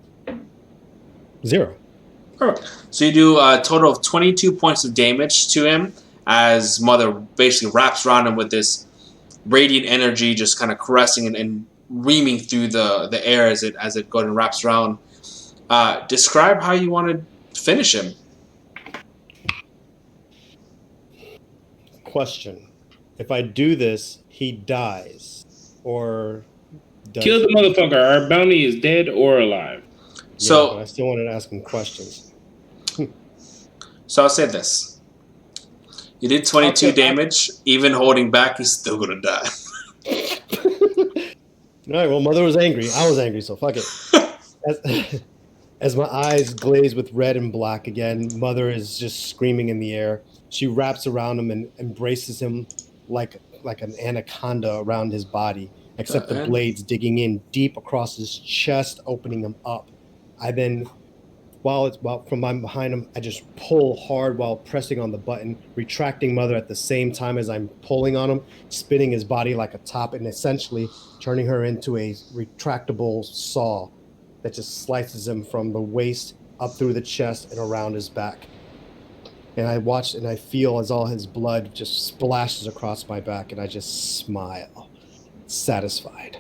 0. Perfect. So you do a total of 22 points of damage to him as Mother basically wraps around him with this radiant energy, just kind of caressing and reaming through the air as it goes and wraps around. Describe how you want to finish him. Question. If I do this, he dies. Or does Kill the motherfucker. Our bounty is dead or alive. So, but I still wanted to ask him questions. So I'll say this. You did 22 damage. Even holding back, he's still going to die. All right, well, Mother was angry. I was angry, so fuck it. As my eyes glaze with red and black again, Mother is just screaming in the air. She wraps around him and embraces him like an anaconda around his body, except the blades digging in deep across his chest, opening him up. I then, from behind him, I just pull hard while pressing on the button, retracting Mother at the same time as I'm pulling on him, spinning his body like a top and essentially turning her into a retractable saw that just slices him from the waist up through the chest and around his back. And I watch and I feel as all his blood just splashes across my back, and I just smile, satisfied.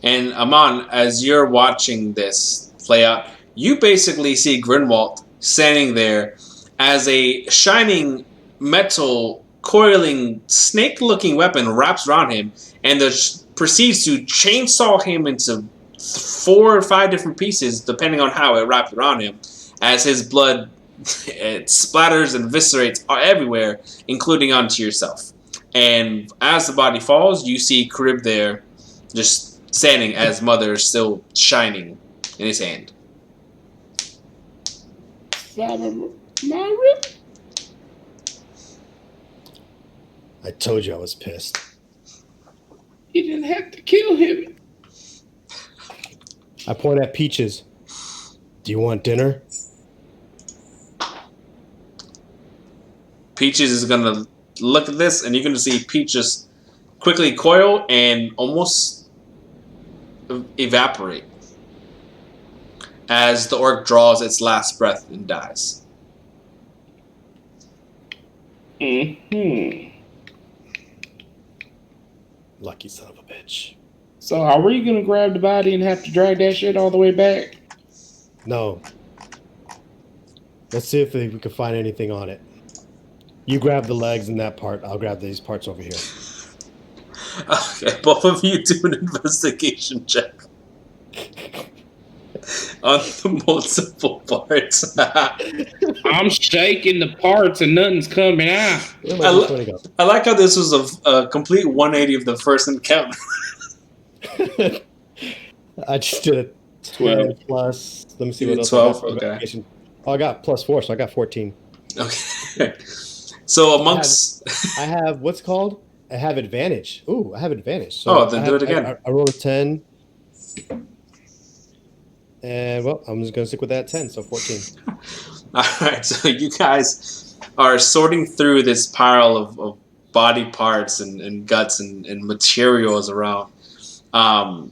And Amon, as you're watching this play out, you basically see Grindwalt standing there as a shining metal coiling snake-looking weapon wraps around him and proceeds to chainsaw him into 4 or 5 different pieces, depending on how it wraps around him, as his blood it splatters and eviscerates everywhere, including onto yourself. And as the body falls, you see Carib there just standing as Mother is still shining in his hand. I told you I was pissed. You didn't have to kill him. I point at Peaches. Do you want dinner? Peaches is going to look at this, and you're going to see Peaches quickly coil and almost evaporate as the orc draws its last breath and dies. Mm-hmm. Lucky son of a bitch. So are we going to grab the body and have to drag that shit all the way back? No. Let's see if we can find anything on it. You grab the legs and that part. I'll grab these parts over here. Okay, both of you do an investigation check on the multiple parts. I'm shaking the parts and nothing's coming out. I like how this was a complete 180 of the first encounter. I just did a 12 plus. Let me see what else. 12. Okay. Oh, I got +4, so I got 14. Okay. So amongst, I have what's called. I have advantage. Ooh, I have advantage. So then do it again. I rolled a 10. And, well, I'm just going to stick with that 10, so 14. All right, so you guys are sorting through this pile of body parts and guts and materials around. Amon,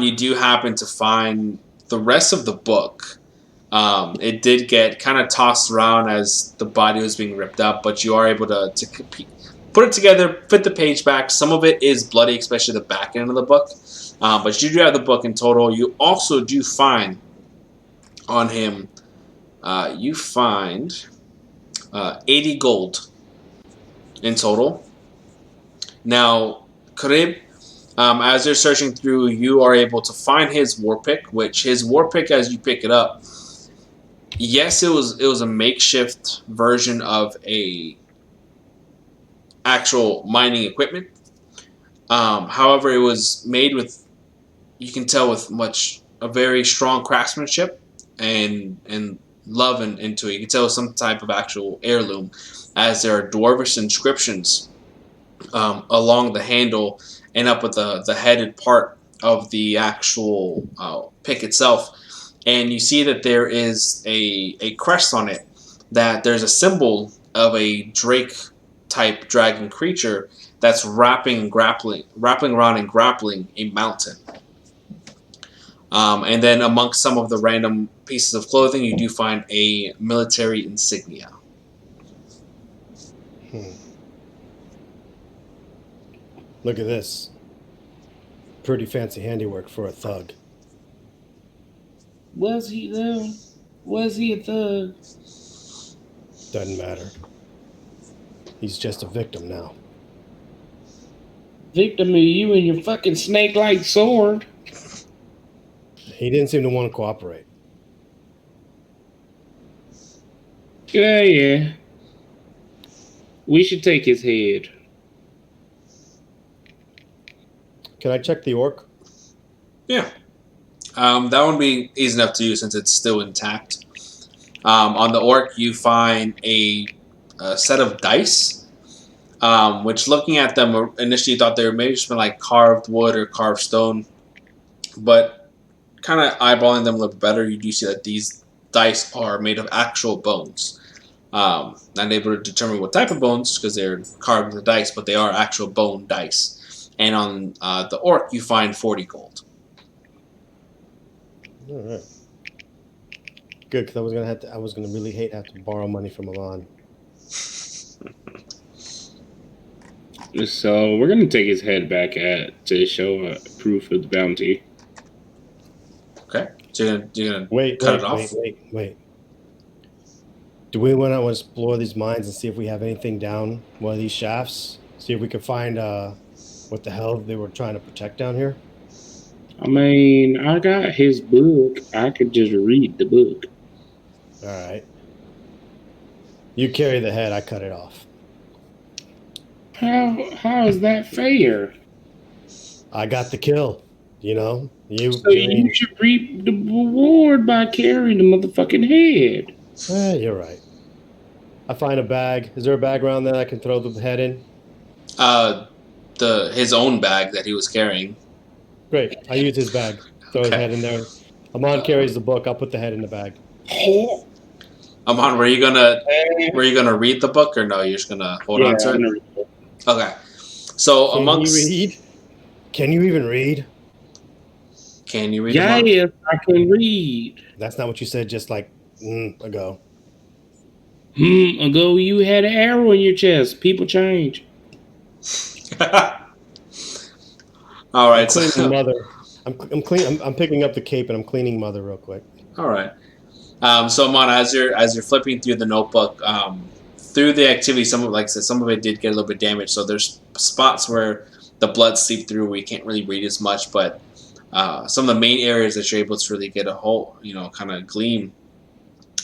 you do happen to find the rest of the book. It did get kind of tossed around as the body was being ripped up, but you are able to put it together, fit the page back. Some of it is bloody, especially the back end of the book. But you do have the book in total. You also do find on him, you find 80 gold in total. Now, Carib, as you're searching through, you are able to find his war pick, which his war pick, as you pick it up, yes, it was a makeshift version of a actual mining equipment. However, it was made with, you can tell, with a very strong craftsmanship and love into it. You can tell some type of actual heirloom, as there are dwarvish inscriptions along the handle and up with the headed part of the actual pick itself. And you see that there is a crest on it, that there's a symbol of a drake type dragon creature that's wrapping around and grappling a mountain. And then amongst some of the random pieces of clothing, you do find a military insignia. Look at this. Pretty fancy handiwork for a thug. Was he though? Was he a thug? Doesn't matter. He's just a victim now. Victim of you and your fucking snake-like sword. He didn't seem to want to cooperate. Yeah. We should take his head. Can I check the orc? Yeah. That would be easy enough to use since it's still intact. On the orc, you find a set of dice, which, looking at them, initially thought they were maybe just been like carved wood or carved stone, but kind of eyeballing them a little better, you do see that these dice are made of actual bones. Not able to determine what type of bones because they're carved in the dice, but they are actual bone dice. And on the orc, you find 40 gold. All right. Good, because I was gonna really hate to have to borrow money from Amon. So we're gonna take his head back to show proof of the bounty. Okay, so you're gonna wait, cut it off. Wait. Do we want to explore these mines and see if we have anything down one of these shafts? See if we can find what the hell they were trying to protect down here? I mean, I got his book. I could just read the book. All right. You carry the head. I cut it off. How is that fair? I got the kill. You know, So you should reap the reward by carrying the motherfucking head. You're right. I find a bag. Is there a bag around there I can throw the head in? His own bag that he was carrying. Great. I use his bag. Throw his Okay. head in there. Amon carries the book. I'll put the head in the bag. Amon, were you gonna read the book or no? You're just gonna hold on to it. Okay. So Can amongst, you read? Can you even read? can you read? Amon? Yes, I can read. That's not what you said just like ago. Ago you had an arrow in your chest. People change. All right. I'm cleaning So, mother. I'm picking up the cape and I'm cleaning mother real quick. all right. So Amon, as you're flipping through the notebook, through the activity, some of it did get a little bit damaged. So there's spots where the blood seeped through where you can't really read as much, but some of the main areas that you're able to really get a whole, kind of gleam,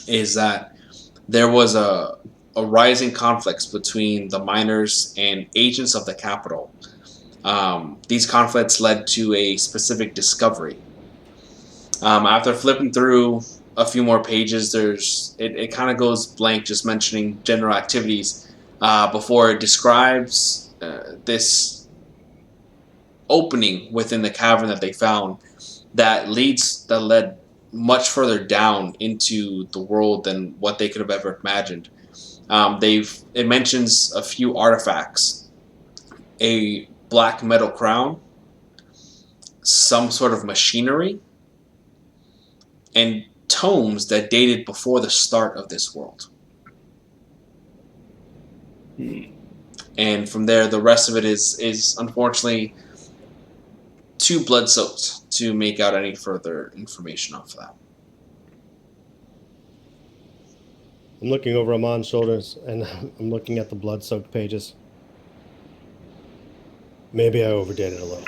is that there was a rising conflicts between the miners and agents of the capital. These conflicts led to a specific discovery. After flipping through a few more pages, it kind of goes blank, just mentioning general activities before it describes this opening within the cavern that they found that led much further down into the world than what they could have ever imagined. It mentions a few artifacts, a black metal crown, some sort of machinery, and tomes that dated before the start of this world. And from there, the rest of it is unfortunately too blood-soaked to make out any further information off of that. I'm looking over Amon's shoulders and I'm looking at the blood-soaked pages. Maybe I overdid it a little.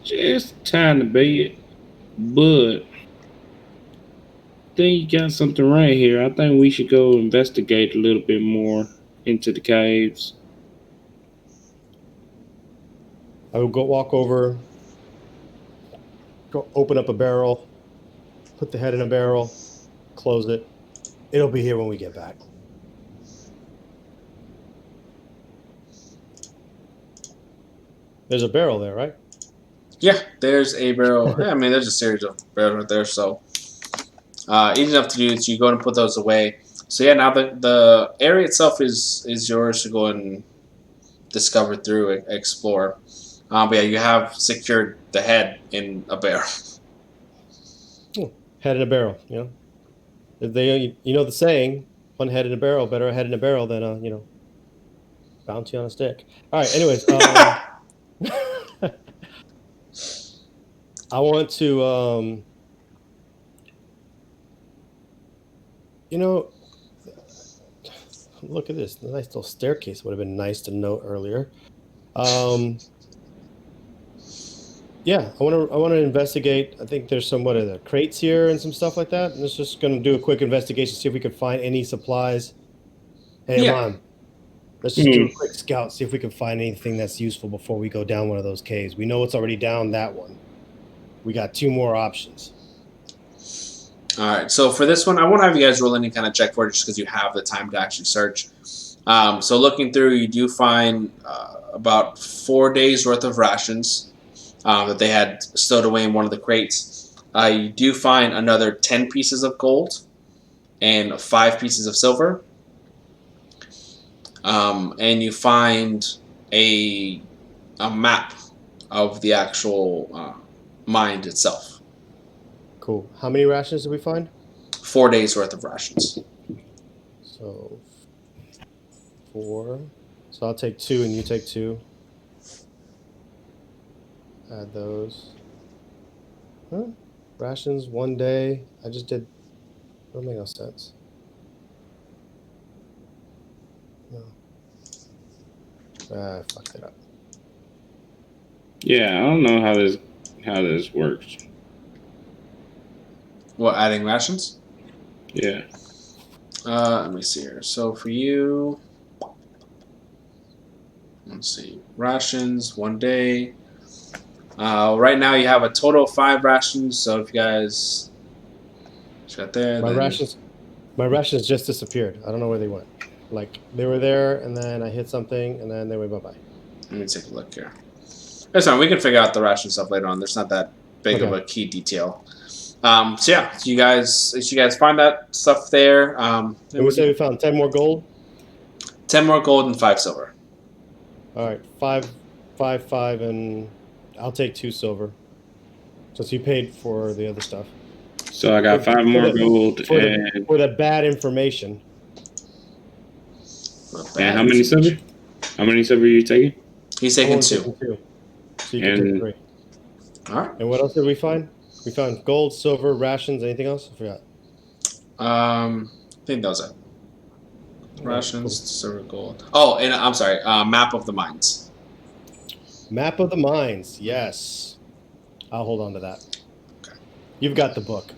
Just trying to be it. But I think you got something right here. I think we should go investigate a little bit more into the caves. I will walk over, go open up a barrel, put the head in a barrel, close it. It'll be here when we get back. There's a barrel there, right? Yeah, there's a barrel. I mean, there's a series of barrels right there, so easy enough to do. So you go and put those away. So yeah, now the area itself is yours to go and discover through, explore. But yeah, you have secured the head in a barrel. Head in a barrel, you know the saying, one head in a barrel, better a head in a barrel than a, bounty on a stick. All right, anyways, I want to, look at this. The nice little staircase would have been nice to note earlier. Yeah, I want to investigate. I think there's some crates here and some stuff like that. And let's just going to do a quick investigation, see if we can find any supplies. Hey, Yeah. Amon, let's just do a quick scout, see if we can find anything that's useful before we go down one of those caves. We know it's already down that one. We got 2 more options. All right, so for this one, I won't have you guys roll any kind of check for it just because you have the time to actually search. So looking through, you do find about 4 days worth of rations that they had stowed away in one of the crates. You do find another 10 pieces of gold and 5 pieces of silver. And you find a map of the actual mine itself. Cool. How many rations did we find? 4 days worth of rations. So 4. So I'll take 2 and you take 2. Add those. Huh? Rations 1 day. I just did. Don't make no sense. No. I fucked it up. Yeah, I don't know how this works. What, adding rations? Yeah. Let me see here. So for you, let's see, rations 1 day. Right now you have a total of 5 rations. So if you guys got there, My then rations just disappeared. I don't know where they went. Like they were there, and then I hit something, and then they went bye-bye. let me take a look here. That's fine. We can figure out the ration stuff later on. There's not that big of Okay. a key detail. So yeah, you guys find that stuff there. And we say we found 10 more gold. 10 more gold and 5 silver. All right, 5, and I'll take 2 silver. Since you paid for the other stuff. So I got 5 more gold and for the bad information. And how many silver? How many silver are you taking? He's taking 2. So you can take 3. All right. And what else did we find? We found gold, silver, rations. Anything else? I forgot. I think that was it. Rations, silver, gold. Oh, and I'm sorry. Map of the mines. Map of the mines. Yes. I'll hold on to that. Okay. You've got the book.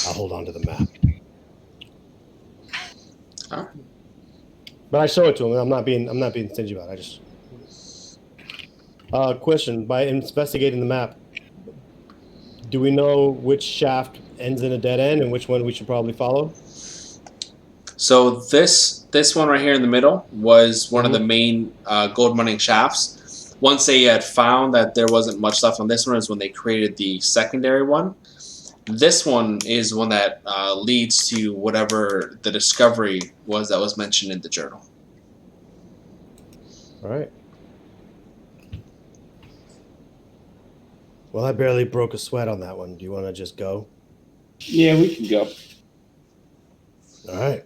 I'll hold on to the map. All right. But I show it to him. I'm not being stingy about it. I just. Question: by investigating the map, do we know which shaft ends in a dead end and which one we should probably follow? So this one right here in the middle was one of the main gold mining shafts. Once they had found that there wasn't much left on this one is when they created the secondary one. This one is one that leads to whatever the discovery was that was mentioned in the journal. All right. Well, I barely broke a sweat on that one. Do you want to just go? Yeah, we can go. All right.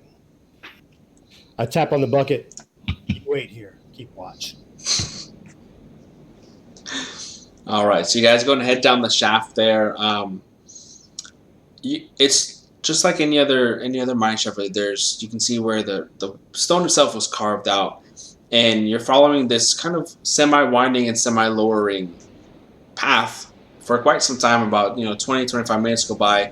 I tap on the bucket. Wait here. Keep watch. All right, so you guys go and head down the shaft there. It's just like any other mine shaft. You can see where the stone itself was carved out, and you're following this kind of semi-winding and semi-lowering path for quite some time. About 20-25 minutes go by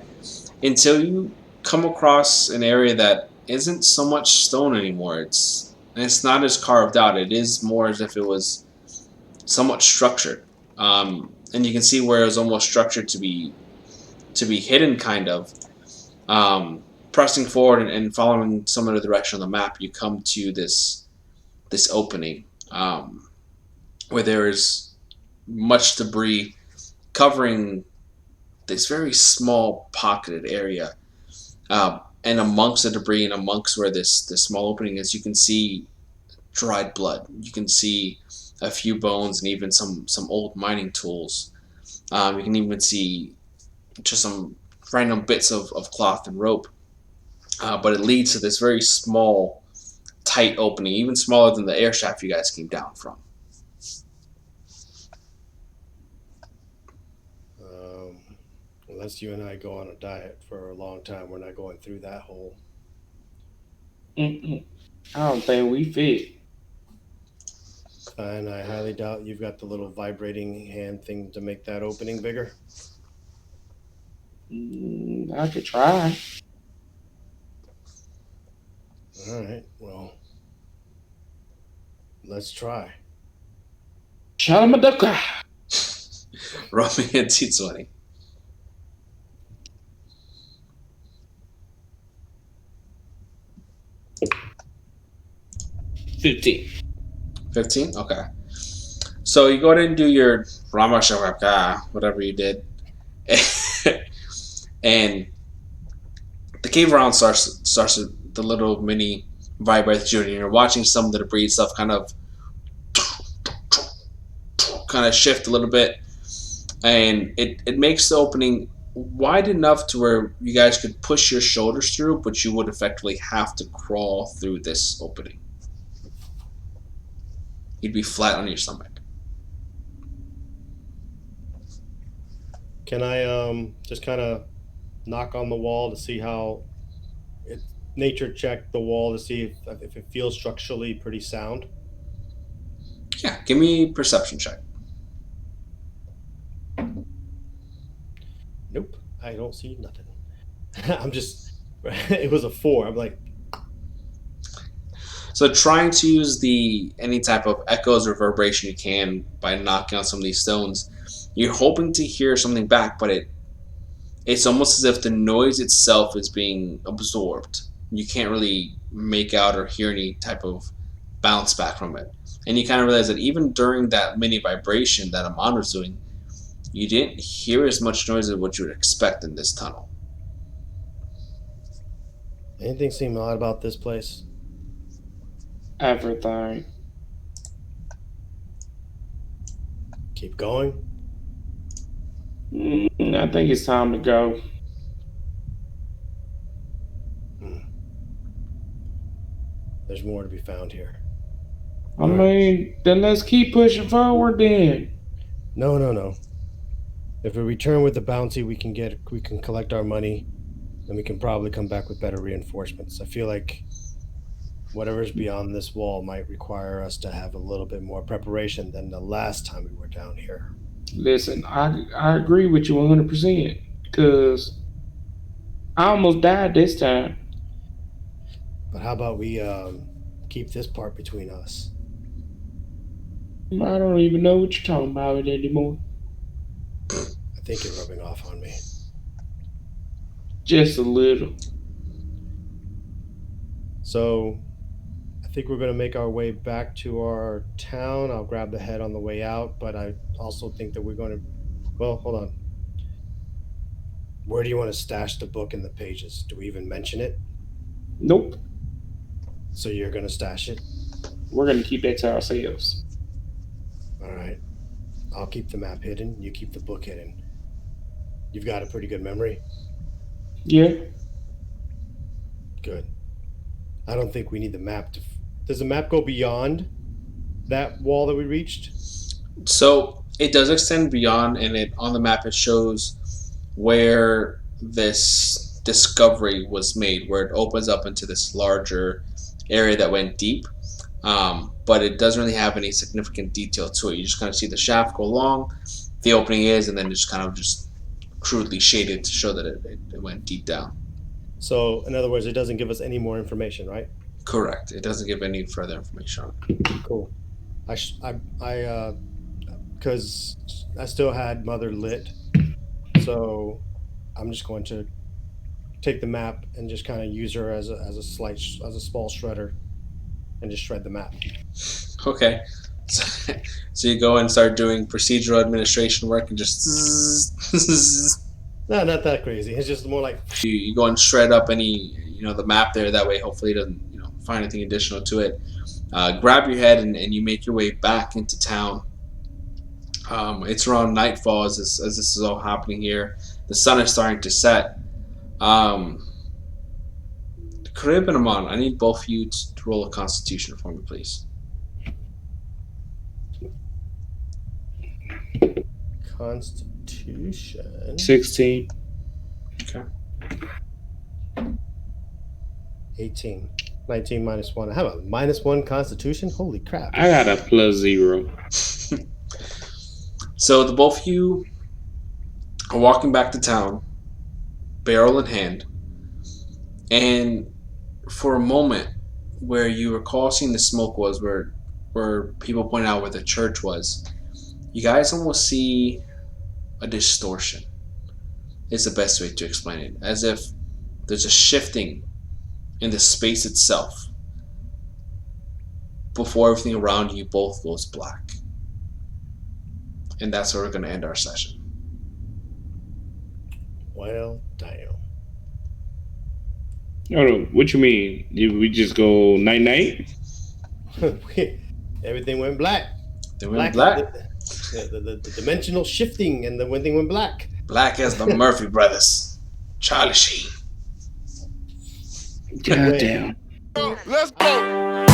until you come across an area that isn't so much stone anymore. It's not as carved out. It is more as if it was somewhat structured. And you can see where it was almost structured to be hidden, kind of. Pressing forward and following some of the direction on the map, you come to this opening where there is much debris covering this very small pocketed area. And amongst the debris and amongst where this small opening is, you can see dried blood. You can see a few bones and even some old mining tools. You can even see just some random bits of cloth and rope. But it leads to this very small, tight opening, even smaller than the air shaft you guys came down from. Unless you and I go on a diet for a long time, we're not going through that hole. I don't think we fit. And I highly doubt you've got the little vibrating hand thing to make that opening bigger. I could try. All right, well, let's try. Shalamaduka. Roll me a D20. 15. 15? Okay. So you go ahead and do your Rama Shavaka, whatever you did. And the cave around starts the little mini vibrate you, and you're watching some of the debris stuff kind of shift a little bit, and it makes the opening wide enough to where you guys could push your shoulders through, but you would effectively have to crawl through this opening. You'd be flat on your stomach. Can I just kind of knock on the wall to see how nature check the wall to see if it feels structurally pretty sound? Yeah, give me a perception check. Nope, I don't see nothing. I'm just, it was a 4. I'm like, So trying to use any type of echoes or vibration you can by knocking on some of these stones, you're hoping to hear something back, but it's almost as if the noise itself is being absorbed. You can't really make out or hear any type of bounce back from it. And you kind of realize that even during that mini vibration that Amon was doing, you didn't hear as much noise as what you would expect in this tunnel. Anything seem odd about this place? Everything. Keep going. I think it's time to go. There's more to be found here. I mean, then let's keep pushing forward then. No. If we return with the bounty, we can collect our money, and we can probably come back with better reinforcements. I feel like whatever's beyond this wall might require us to have a little bit more preparation than the last time we were down here. Listen, I agree with you 100%, because I almost died this time. But how about we keep this part between us? I don't even know what you're talking about anymore. I think you're rubbing off on me. Just a little. So, I think we're going to make our way back to our town. I'll grab the head on the way out, but I also think that we're going to... Well, hold on. Where do you want to stash the book and the pages? Do we even mention it? Nope. So you're going to stash it? We're going to keep that to ourselves. All right. I'll keep the map hidden. You keep the book hidden. You've got a pretty good memory? Yeah. Good. I don't think we need the map to... Does the map go beyond that wall that we reached? So it does extend beyond, and on the map it shows where this discovery was made, where it opens up into this larger area that went deep. But it doesn't really have any significant detail to it. You just kind of see the shaft go along, the opening is, and then just kind of just crudely shaded to show that it went deep down. So, in other words, it doesn't give us any more information, right? Correct. It doesn't give any further information on it. Cool. Because I still had Mother lit, so I'm just going to take the map and just kind of use her as a small shredder, and just shred the map. Okay. So you go and start doing procedural administration work and just... No, not that crazy. It's just more like... You go and shred up any, the map there. That way, hopefully it doesn't, find anything additional to it. Grab your head and you make your way back into town. It's around nightfall as this is all happening here. The sun is starting to set. Carib and Amon, I need both of you to roll a constitution for me, please. Constitution. 16. Okay. 18. 19 minus 1. I have a -1 constitution? Holy crap. I got a +0. So the both of you are walking back to town, barrel in hand, and for a moment where you recall seeing the smoke was where people point out where the church was, you guys almost see a distortion. It's the best way to explain it. As if there's a shifting in the space itself before everything around you both goes black. And that's where we're going to end our session. Well, damn. Oh, what you mean? Did we just go night-night? Everything went black. They went black. The dimensional shifting, and the one thing went black. Black as the Murphy brothers. Charlie Sheen. God damn. Let's go.